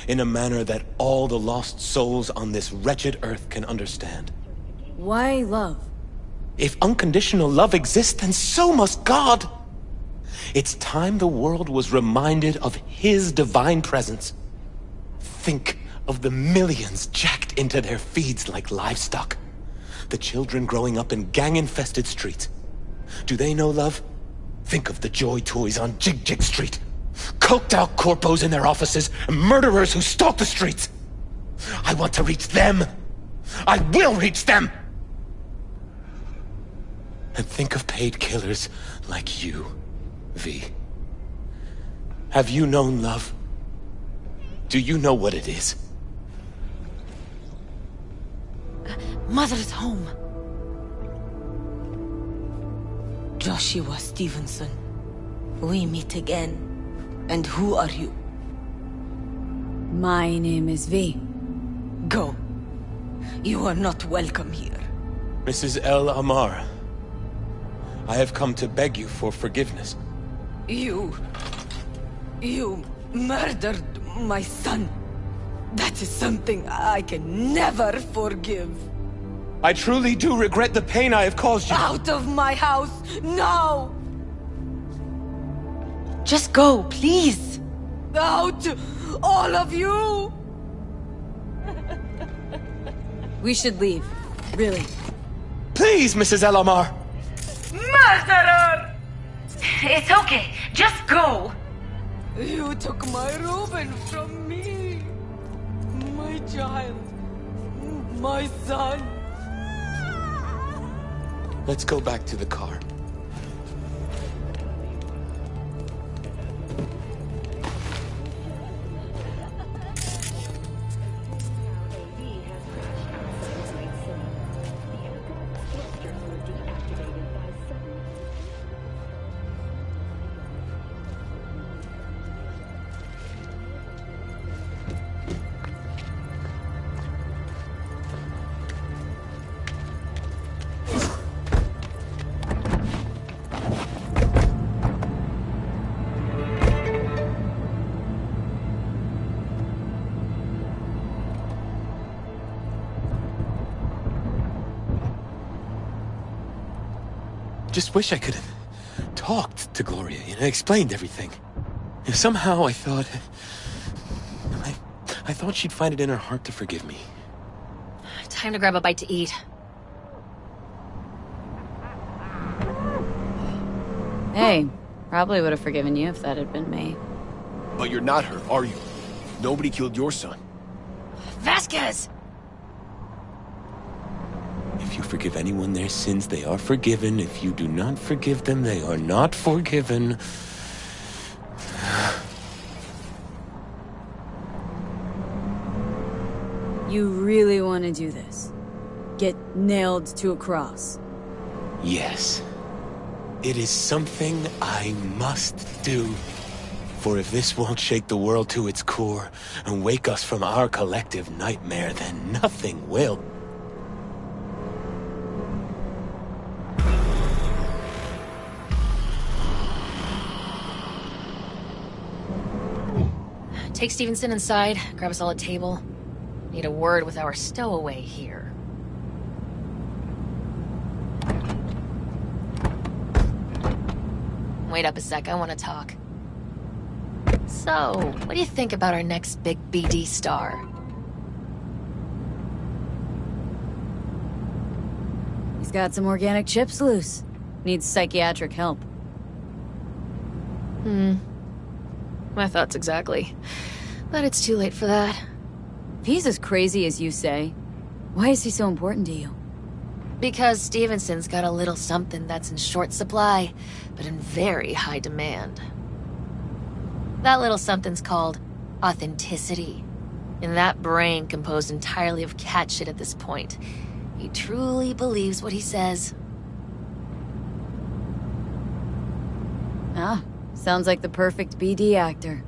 in a manner that all the lost souls on this wretched earth can understand.
Why love?
If unconditional love exists, then so must God. It's time the world was reminded of His divine presence. Think of the millions jacked into their feeds like livestock. The children growing up in gang-infested streets. Do they know love? Think of the joy toys on Jig Jig Street. Coked out corpos in their offices, and murderers who stalk the streets. I want to reach them. I will reach them! And think of paid killers like you, V. Have you known love? Do you know what it is?
Mother's home. Joshua Stevenson. We meet again. And who are you?
My name is V.
Go. You are not welcome here.
Mrs. El Amar, I have come to beg you for forgiveness.
You murdered my son. That is something I can never forgive.
I truly do regret the pain I have caused you.
Out of my house, now! Just go, please! Out! All of you!
We should leave. Really.
Please, Mrs. El Amar!
Murderer! It's okay. Just go.
You took my Reuben from me. My child. My son.
Let's go back to the car. Just wish I could have talked to Gloria, explained everything. Somehow I thought... I thought she'd find it in her heart to forgive me.
Time to grab a bite to eat.
Hey, probably would have forgiven you if that had been me.
But you're not her, are you? Nobody killed your son.
Vasquez!
If you forgive anyone their sins, they are forgiven. If you do not forgive them, they are not forgiven.
You really want to do this? Get nailed to a cross?
Yes. It is something I must do. For if this won't shake the world to its core and wake us from our collective nightmare, then nothing will.
Take Stevenson inside, grab us all a table. Need a word with our stowaway here. Wait up a sec, I want to talk. So, what do you think about our next big BD star?
He's got some organic chips loose. Needs psychiatric help.
My thoughts exactly. But it's too late for that.
If he's as crazy as you say, why is he so important to you?
Because Stevenson's got a little something that's in short supply, but in very high demand. That little something's called authenticity. In that brain composed entirely of cat shit at this point, he truly believes what he says.
Ah, sounds like the perfect BD actor.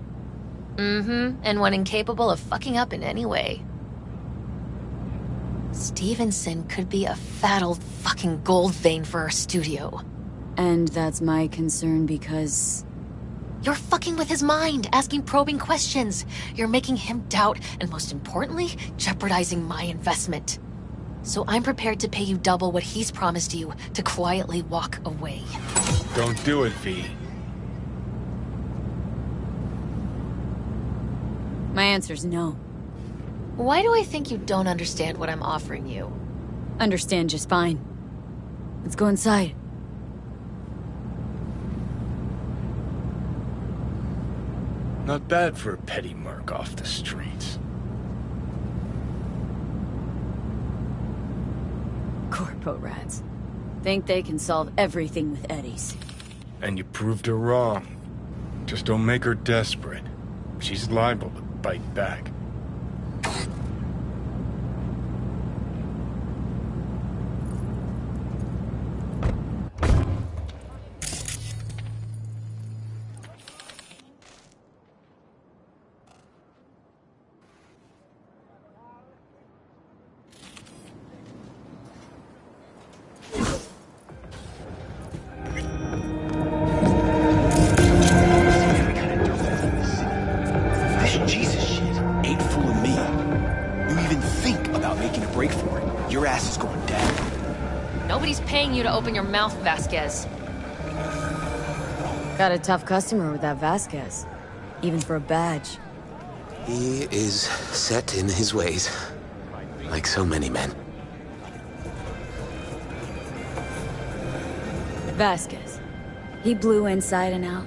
Mm-hmm, and one incapable of fucking up in any way. Stevenson could be a fat old fucking gold vein for our studio.
And that's my concern because...
You're fucking with his mind, asking probing questions. You're making him doubt, and most importantly, jeopardizing my investment. So I'm prepared to pay you double what he's promised you to quietly walk away.
Don't do it, V.
My answer's no.
Why do I think you don't understand what I'm offering you?
Understand just fine. Let's go inside.
Not bad for a petty merc off the streets.
Corpo rats. Think they can solve everything with eddies.
And you proved her wrong. Just don't make her desperate. She's liable to bite back.
Open your mouth, Vasquez.
Got a tough customer with that Vasquez. Even for a badge.
He is set in his ways. Like so many men.
Vasquez. He blew inside and out.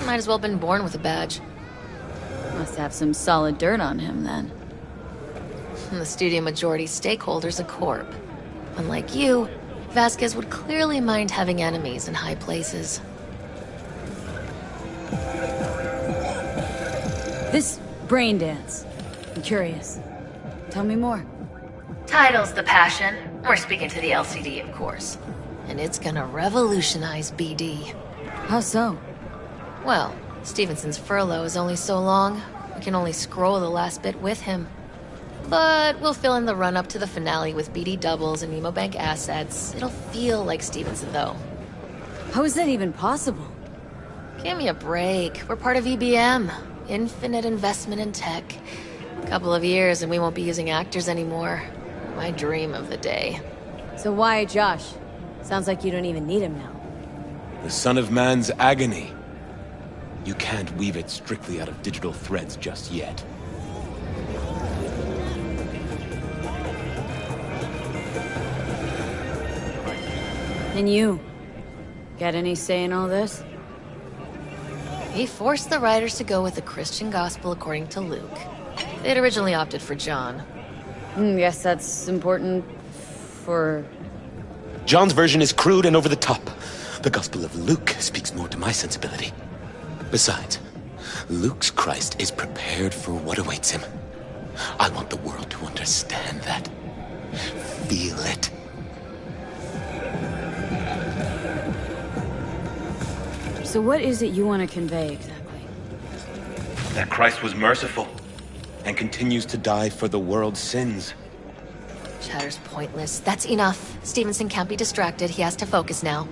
Might as well have been born with a badge.
Must have some solid dirt on him, then.
And the studio majority stakeholder's a corp. Unlike you, Vasquez would clearly mind having enemies in high places.
This brain dance. I'm curious. Tell me more.
Title's The Passion. We're speaking to the LCD, of course. And it's gonna revolutionize BD.
How so?
Well, Stevenson's furlough is only so long. We can only scroll the last bit with him. But we'll fill in the run-up to the finale with BD doubles and Nemobank assets. It'll feel like Stevenson, though.
How is that even possible?
Give me a break. We're part of EBM. Infinite investment in tech. A couple of years and we won't be using actors anymore. My dream of the day.
So why Josh? Sounds like you don't even need him now.
The son of man's agony. You can't weave it strictly out of digital threads just yet.
And you? Got any say in all this?
He forced the writers to go with the Christian gospel according to Luke. They'd originally opted for John.
Yes, that's important for...
John's version is crude and over the top. The Gospel of Luke speaks more to my sensibility. Besides, Luke's Christ is prepared for what awaits him. I want the world to understand that. Feel it.
So what is it you want to convey exactly?
That Christ was merciful and continues to die for the world's sins.
Chatter's pointless. That's enough. Stevenson can't be distracted. He has to focus now.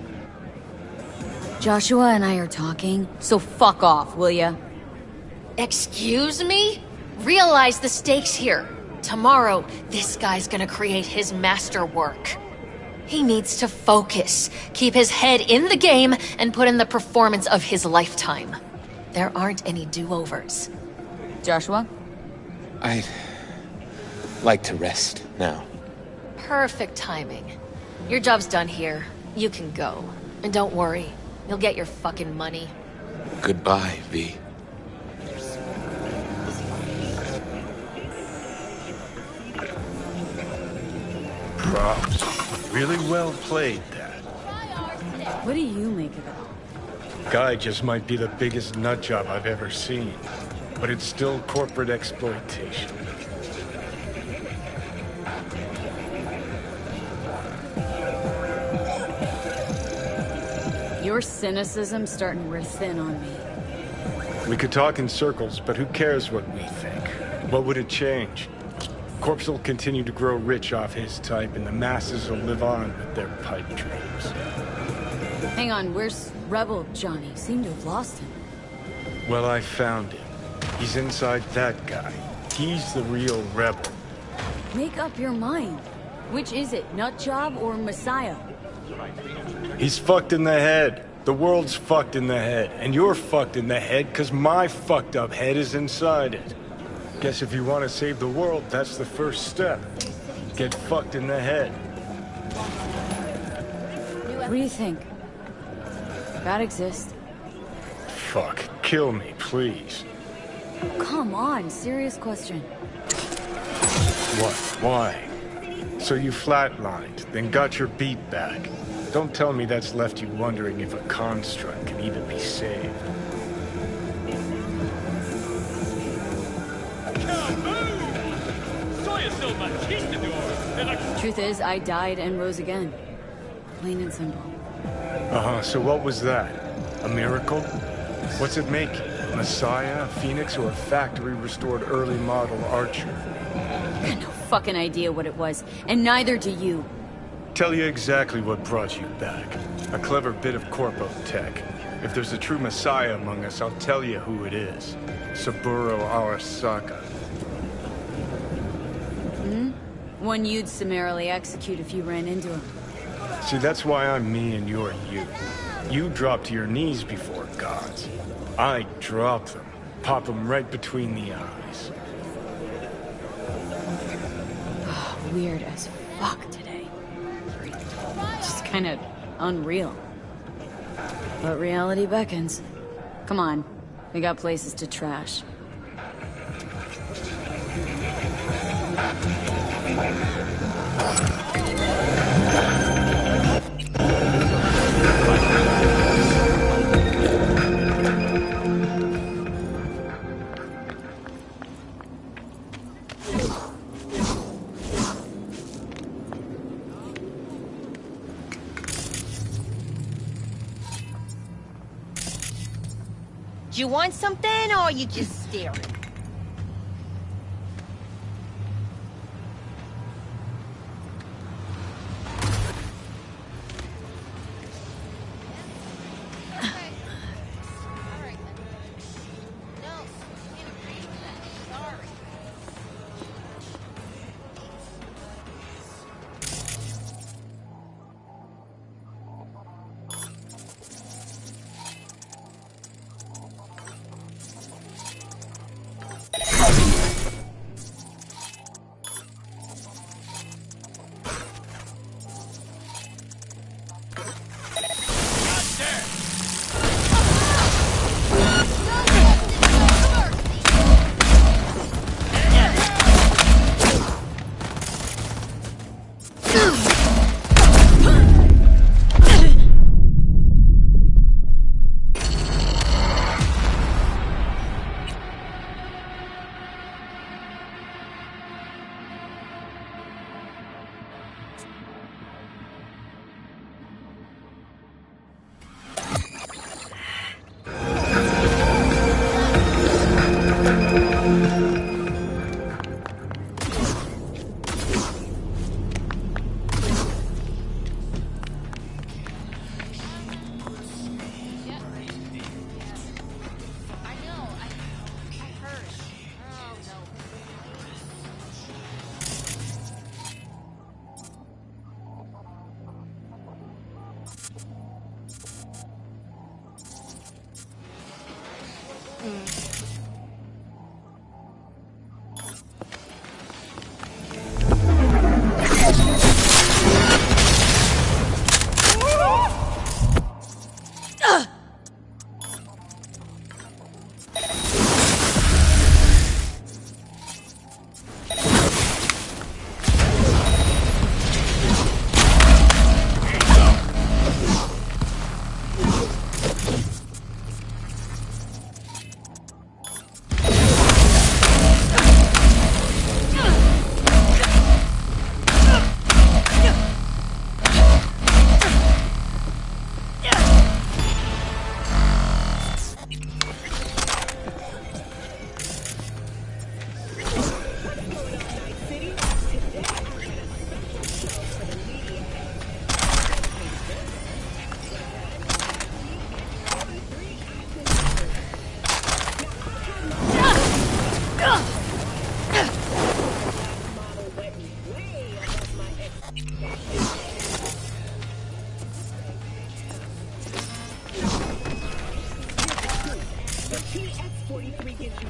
Joshua and I are talking, so fuck off, will ya?
Excuse me? Realize the stakes here. Tomorrow, this guy's gonna create his masterwork. He needs to focus, keep his head in the game, and put in the performance of his lifetime. There aren't any do-overs.
Joshua?
I'd like to rest now.
Perfect timing. Your job's done here. You can go. And don't worry, you'll get your fucking money.
Goodbye, V.
Props. Really well played, that.
What do you make of it?
Guy just might be the biggest nut job I've ever seen. But it's still corporate exploitation.
Your cynicism's starting to wear thin on me.
We could talk in circles, but who cares what we think? What would it change? Corpse will continue to grow rich off his type, and the masses will live on with their pipe dreams.
Hang on, where's Rebel Johnny? Seem to have lost him.
Well, I found him. He's inside that guy. He's the real rebel.
Make up your mind. Which is it, Nutjob or Messiah?
He's fucked in the head. The world's fucked in the head. And you're fucked in the head because my fucked up head is inside it. Guess if you want to save the world, that's the first step. Get fucked in the head.
What do you think? God exists?
Fuck. Kill me, please.
Come on, serious question.
What? Why? So you flatlined, then got your beat back. Don't tell me that's left you wondering if a construct can even be saved.
Truth is, I died and rose again. Plain and simple.
Uh-huh, so what was that? A miracle? What's it make? A Messiah, a Phoenix, or a factory-restored early model Archer?
I got no fucking idea what it was, and neither do you.
Tell you exactly what brought you back. A clever bit of corpo tech. If there's a true Messiah among us, I'll tell you who it is. Saburo Arasaka.
One you'd summarily execute if you ran into him.
See, that's why I'm me and you're you. You drop to your knees before gods. I drop them. Pop them right between the eyes.
Weird as fuck today. Just kind of unreal. But reality beckons. Come on, we got places to trash.
Do you want something, or are you just staring?
43 gives you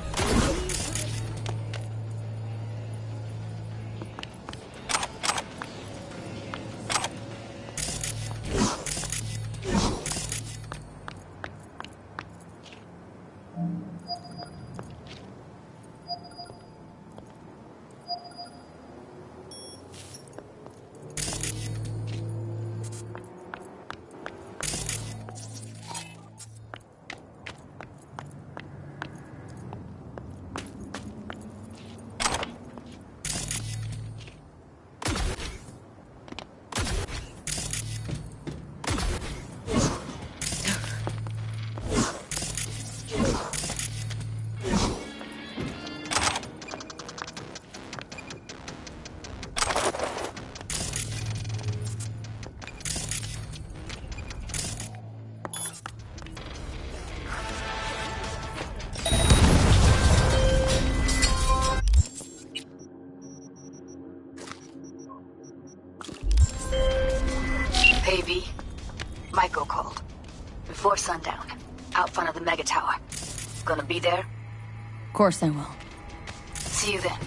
Hey, V. Michael called. Before sundown. Out front of the Mega Tower. Gonna be there?
Of course I will.
See you then.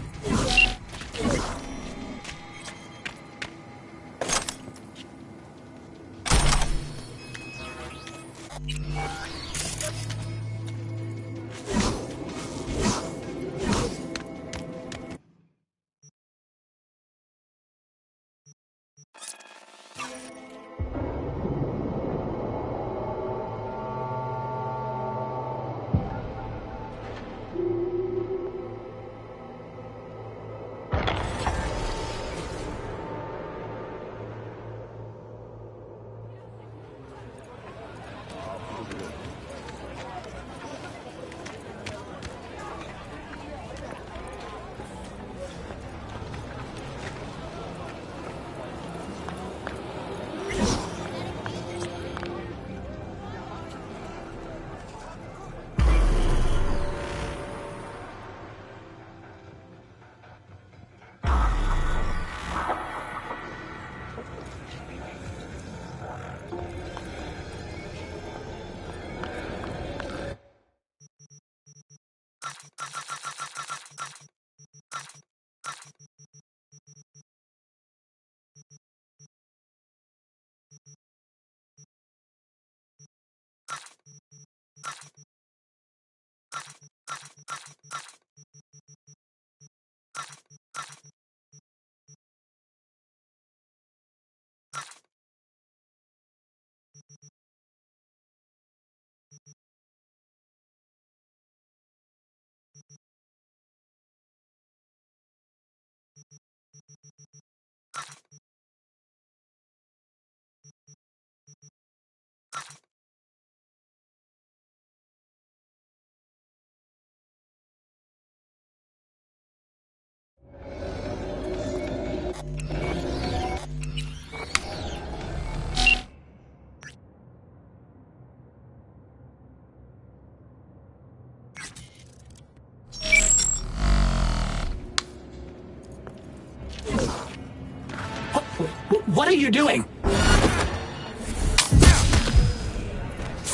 What are you doing?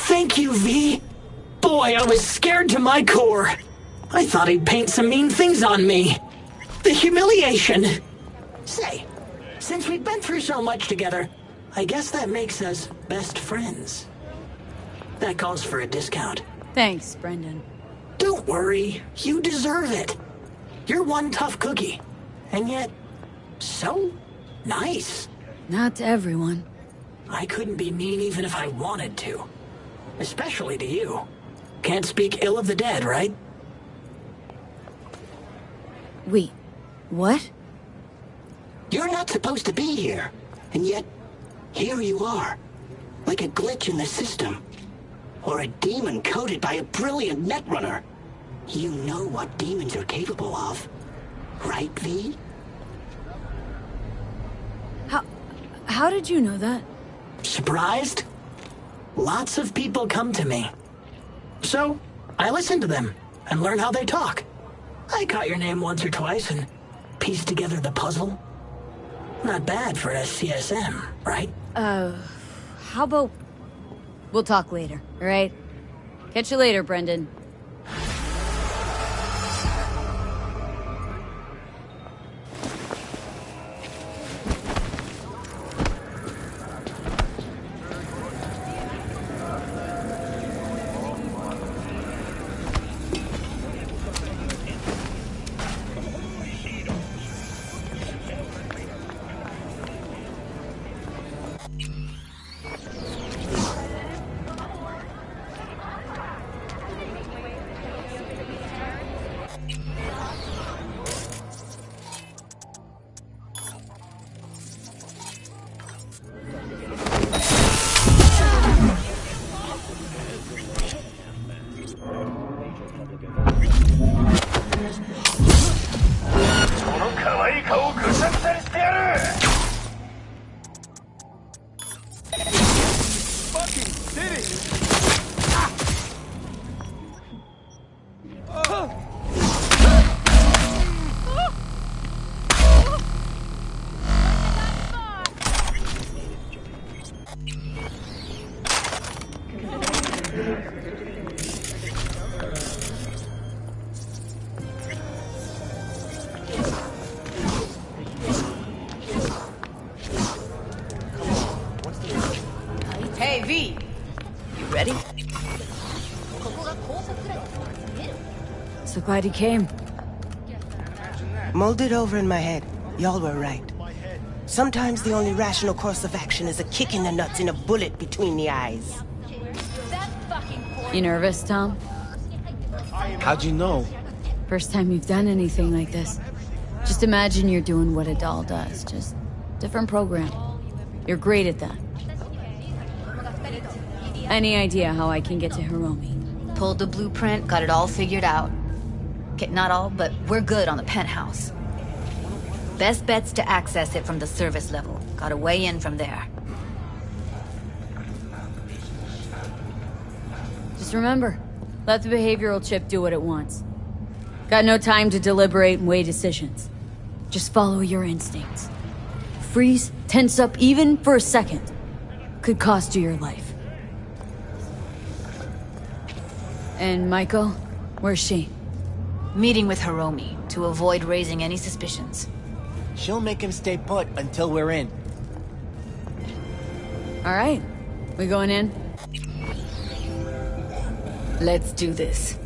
Thank you, V. Boy, I was scared to my core. I thought he'd paint some mean things on me. The humiliation. Say, since we've been through so much together, I guess that makes us best friends. That calls for a discount.
Thanks, Brendan.
Don't worry, you deserve it. You're one tough cookie, and yet so nice.
Not to everyone.
I couldn't be mean even if I wanted to. Especially to you. Can't speak ill of the dead, right?
Wait, what?
You're not supposed to be here, and yet here you are. Like a glitch in the system. Or a demon coded by a brilliant netrunner. You know what demons are capable of, right, V?
How did you know that?
Surprised? Lots of people come to me. So, I listen to them and learn how they talk. I caught your name once or twice and pieced together the puzzle. Not bad for a CSM, right?
How about... We'll talk later, alright? Catch you later, Brendan.
Hey, V! You ready?
So glad you came.
Molded over in my head. Y'all were right. Sometimes the only rational course of action is a kick in the nuts and a bullet between the eyes.
You nervous, Tom?
How'd you know?
First time you've done anything like this. Just imagine you're doing what a doll does, just different program. You're great at that. Any idea how I can get to Hiromi?
Pulled the blueprint, got it all figured out. Okay, not all, but we're good on the penthouse. Best bet's to access it from the service level. Gotta weigh in from there.
Just remember, let the behavioral chip do what it wants. Got no time to deliberate and weigh decisions. Just follow your instincts. Freeze, tense up even for a second. Could cost you your life. And Maiko, where's she?
Meeting with Hiromi to avoid raising any suspicions.
She'll make him stay put until we're in.
All right, we going in?
Let's do this.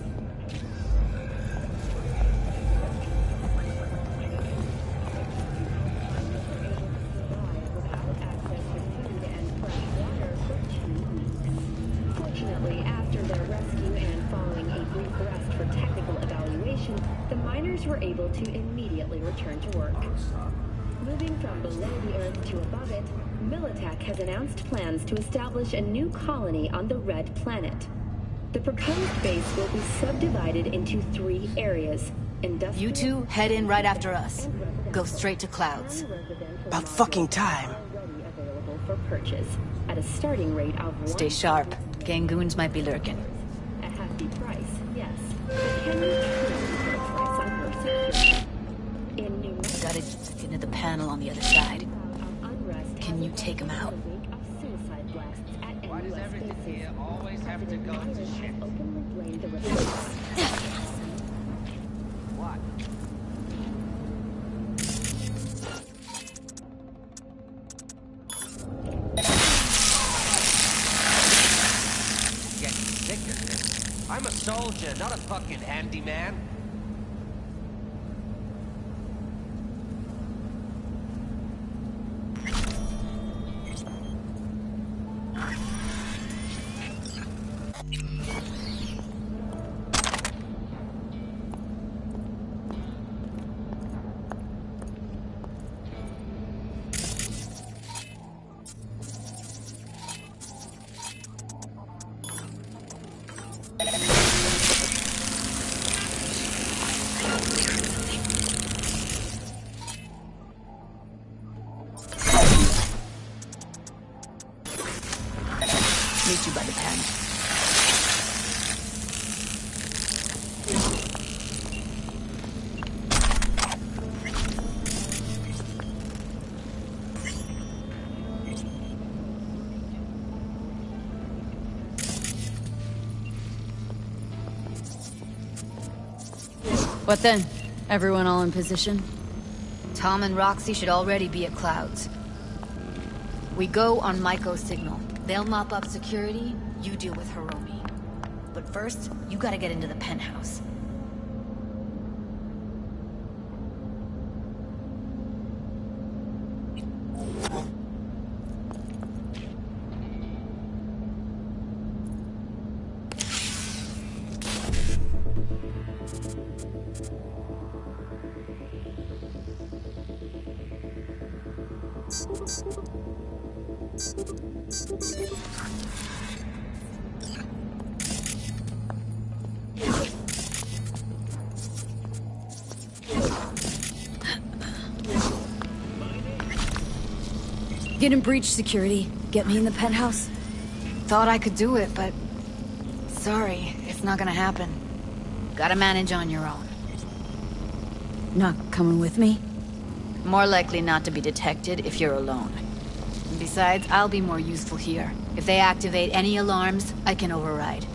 Fortunately, after their rescue and following a brief rest for technical evaluation, the miners were able to immediately return to work. Moving from below the Earth to above it, Militech has announced plans to establish a new colony on the Red Planet. The proposed base will be subdivided into 3 areas.
You two head in right after us. Go straight to Clouds.
About fucking time.
Available for purchase at a starting rate of
Stay sharp. Gangoons might be lurking.
A hefty price, yes. But can you truly put a price on her security? In New Mexico,
Gotta get into the panel on the other side. Can you take him out?
suicide blasts at
Why does
NUS
everything
bases.
here always have to go to
President Biden
shit?
has openly blamed the reports.
What? Getting sick of this. I'm a soldier, not a fucking handyman.
Meet you by the panel.
What then? Everyone all in position?
Tom and Roxy should already be at Clouds. We go on Maiko's signal. They'll mop up security, you deal with Hiromi. But first, you gotta get into the penthouse.
Get in breach security. Get me in the penthouse.
Thought I could do it, but... Sorry, it's not gonna happen. Gotta manage on your own.
Not coming with me?
More likely not to be detected if you're alone. Besides, I'll be more useful here. If they activate any alarms, I can override.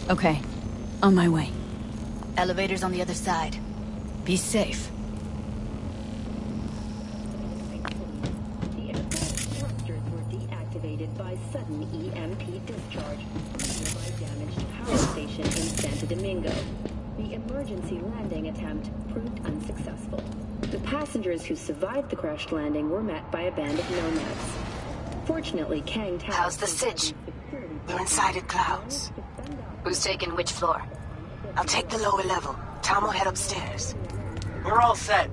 Okay. On my way.
Elevator's on the other side. Be safe.
The aircraft's thrusters were deactivated by sudden EMP discharge, nearby damaged power station in Santo Domingo. The emergency landing attempt proved unsuccessful. The passengers who survived the crashed landing were met by a band of nomads. Fortunately, Kang Tower...
How's the sitch? We're inside at Clouds.
Who's taking which floor?
I'll take the lower level. Tom will head upstairs. We're all set.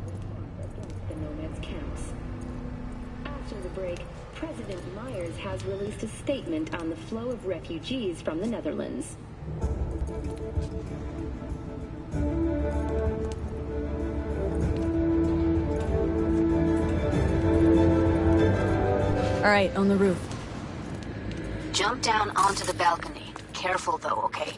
The nomads' camps. After the break, President Myers has released a statement on the flow of refugees from the Netherlands.
All right, on the roof.
Jump down onto the balcony. Careful though, okay?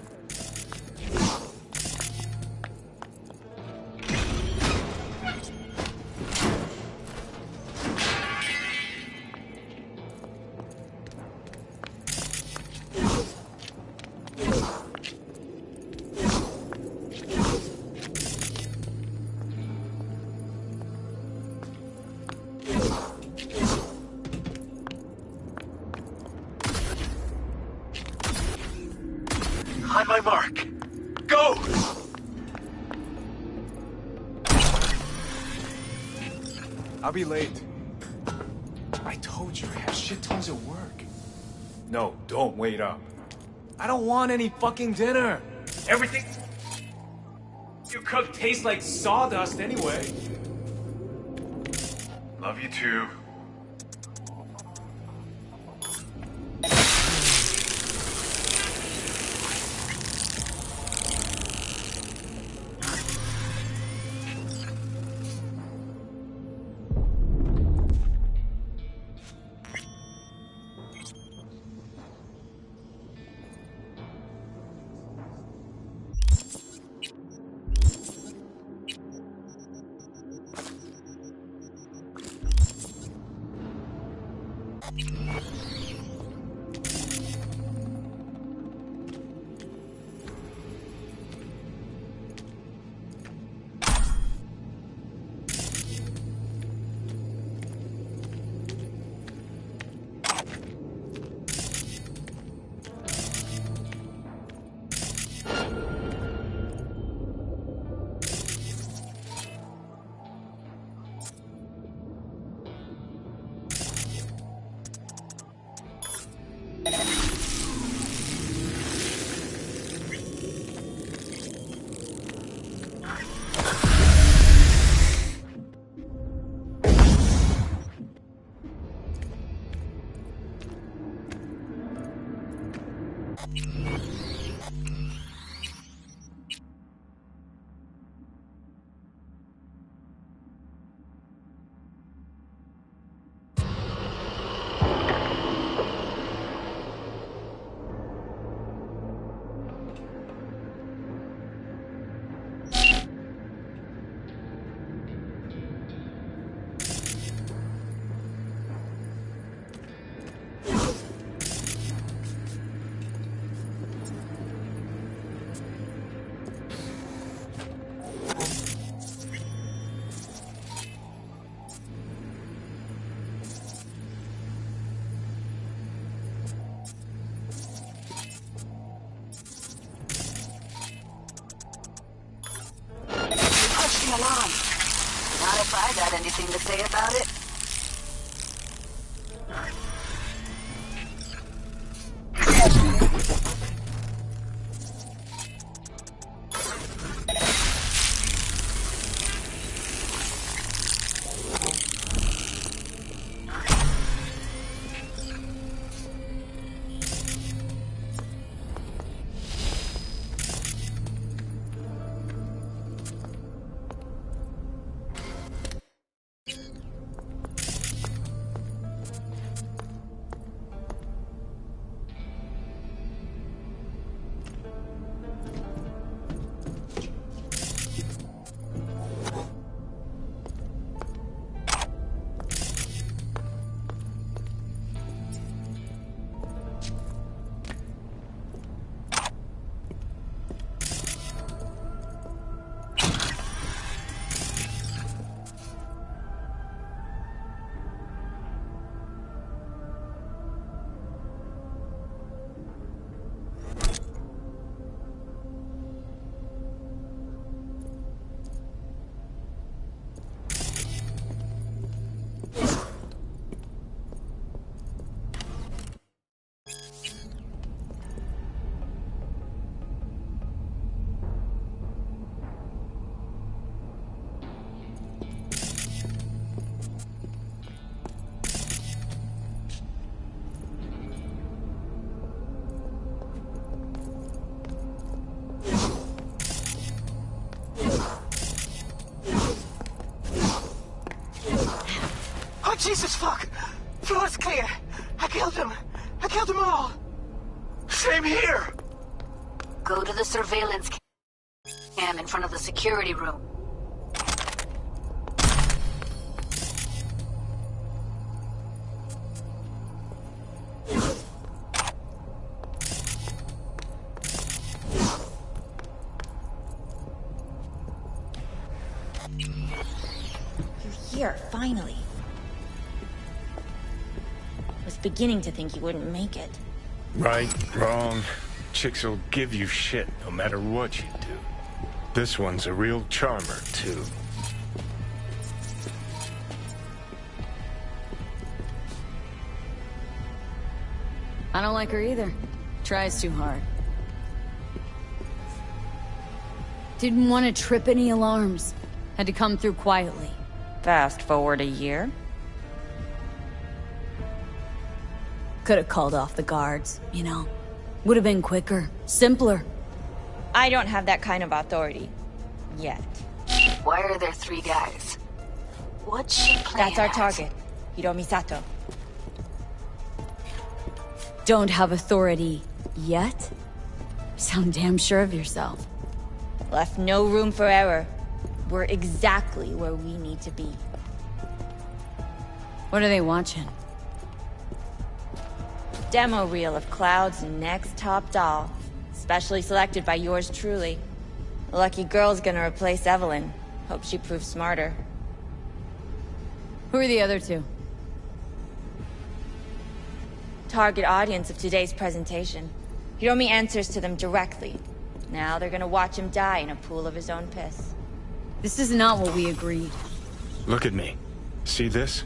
On my mark. Go!
I'll be late. I told you I have shit tons of work. No, don't wait up. I don't want any fucking dinner. Everything you cook tastes like sawdust anyway. Love you too.
Alarm. Not if I got anything to say about it. Jesus, fuck! Floor's clear. I killed him. I killed them all.
Same here.
Go to the surveillance cam in front of the security room.
Here, finally. Was beginning to think you wouldn't make it.
Right, wrong. Chicks will give you shit no matter what you do. This one's a real charmer, too.
I don't like her either. Tries too hard. Didn't want to trip any alarms. Had to come through quietly.
Fast forward a year.
Could have called off the guards, you know. Would have been quicker, simpler.
I don't have that kind of authority. Yet.
Why are there 3 guys? What's she playing
That's our
at?
target. Hiromi Sato.
Don't have authority yet? Sound damn sure of yourself.
Left no room for error. We're exactly where we need to be.
What are they watching?
Demo reel of Cloud's next top doll. Specially selected by yours truly. Lucky girl's gonna replace Evelyn. Hope she proves smarter.
Who are the other 2?
Target audience of today's presentation. Hiromi answers to them directly. Now they're gonna watch him die in a pool of his own piss.
This is not what we agreed.
Look at me. See this?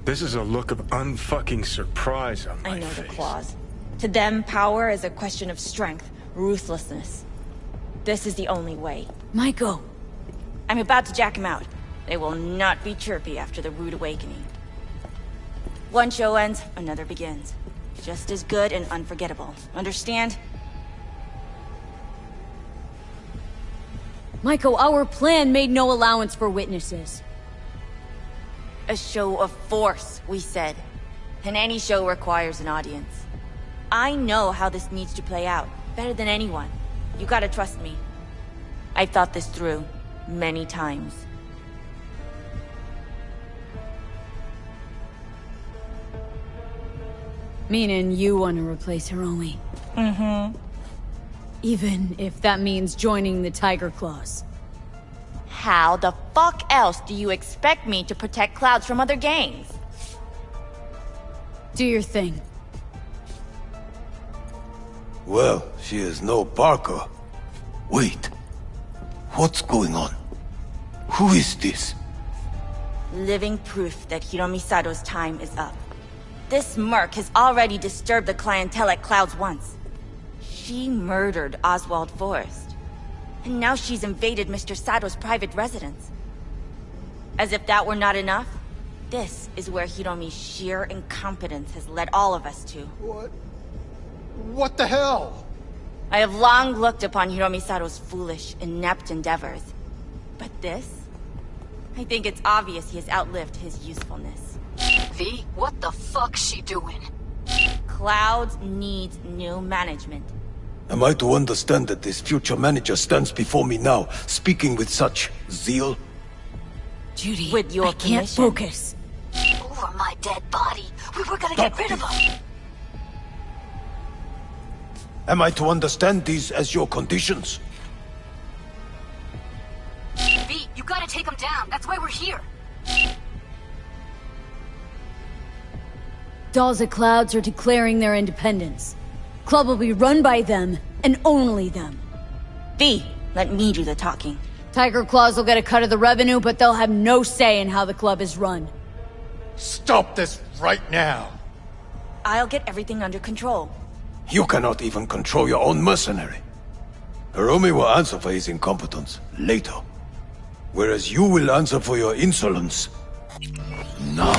This is a look of unfucking surprise on my
I know
face.
the claws. To them, power is a question of strength, ruthlessness. This is the only way.
Maiko!
I'm about to jack him out. They will not be chirpy after the rude awakening. One show ends, another begins. Just as good and unforgettable. Understand?
Maiko, our plan made no allowance for witnesses.
A show of force, we said. And any show requires an audience. I know how this needs to play out, better than anyone. You gotta trust me. I've thought this through, many times.
Meaning you want to replace Hiromi.
Mm-hmm.
Even if that means joining the Tiger Claws.
How the fuck else do you expect me to protect Clouds from other gangs?
Do your thing.
Well, she is no Parker. Wait. What's going on? Who is this?
Living proof that Hiromi Sato's time is up. This merc has already disturbed the clientele at Clouds once. She murdered Oswald Forrest. And now she's invaded Mr. Sato's private residence. As if that were not enough, this is where Hiromi's sheer incompetence has led all of us to.
What the hell?
I have long looked upon Hiromi Sato's foolish, inept endeavors. But this? I think it's obvious he has outlived his usefulness.
V, what the fuck's she doing?
Clouds needs new management.
Am I to understand that this future manager stands before me now, speaking with such zeal?
Judy,
with your
I can't
permission.
focus.
Over my dead body. We were gonna get rid of him.
Am I to understand these as your conditions?
V, you gotta take him down. That's why we're here.
Dolls at Clouds are declaring their independence. Club will be run by them, and only them.
V, let me do the talking.
Tiger Claws will get a cut of the revenue, but they'll have no say in how the club is run.
Stop this right now.
I'll get everything under control.
You cannot even control your own mercenary. Hiromi will answer for his incompetence later. Whereas you will answer for your insolence now.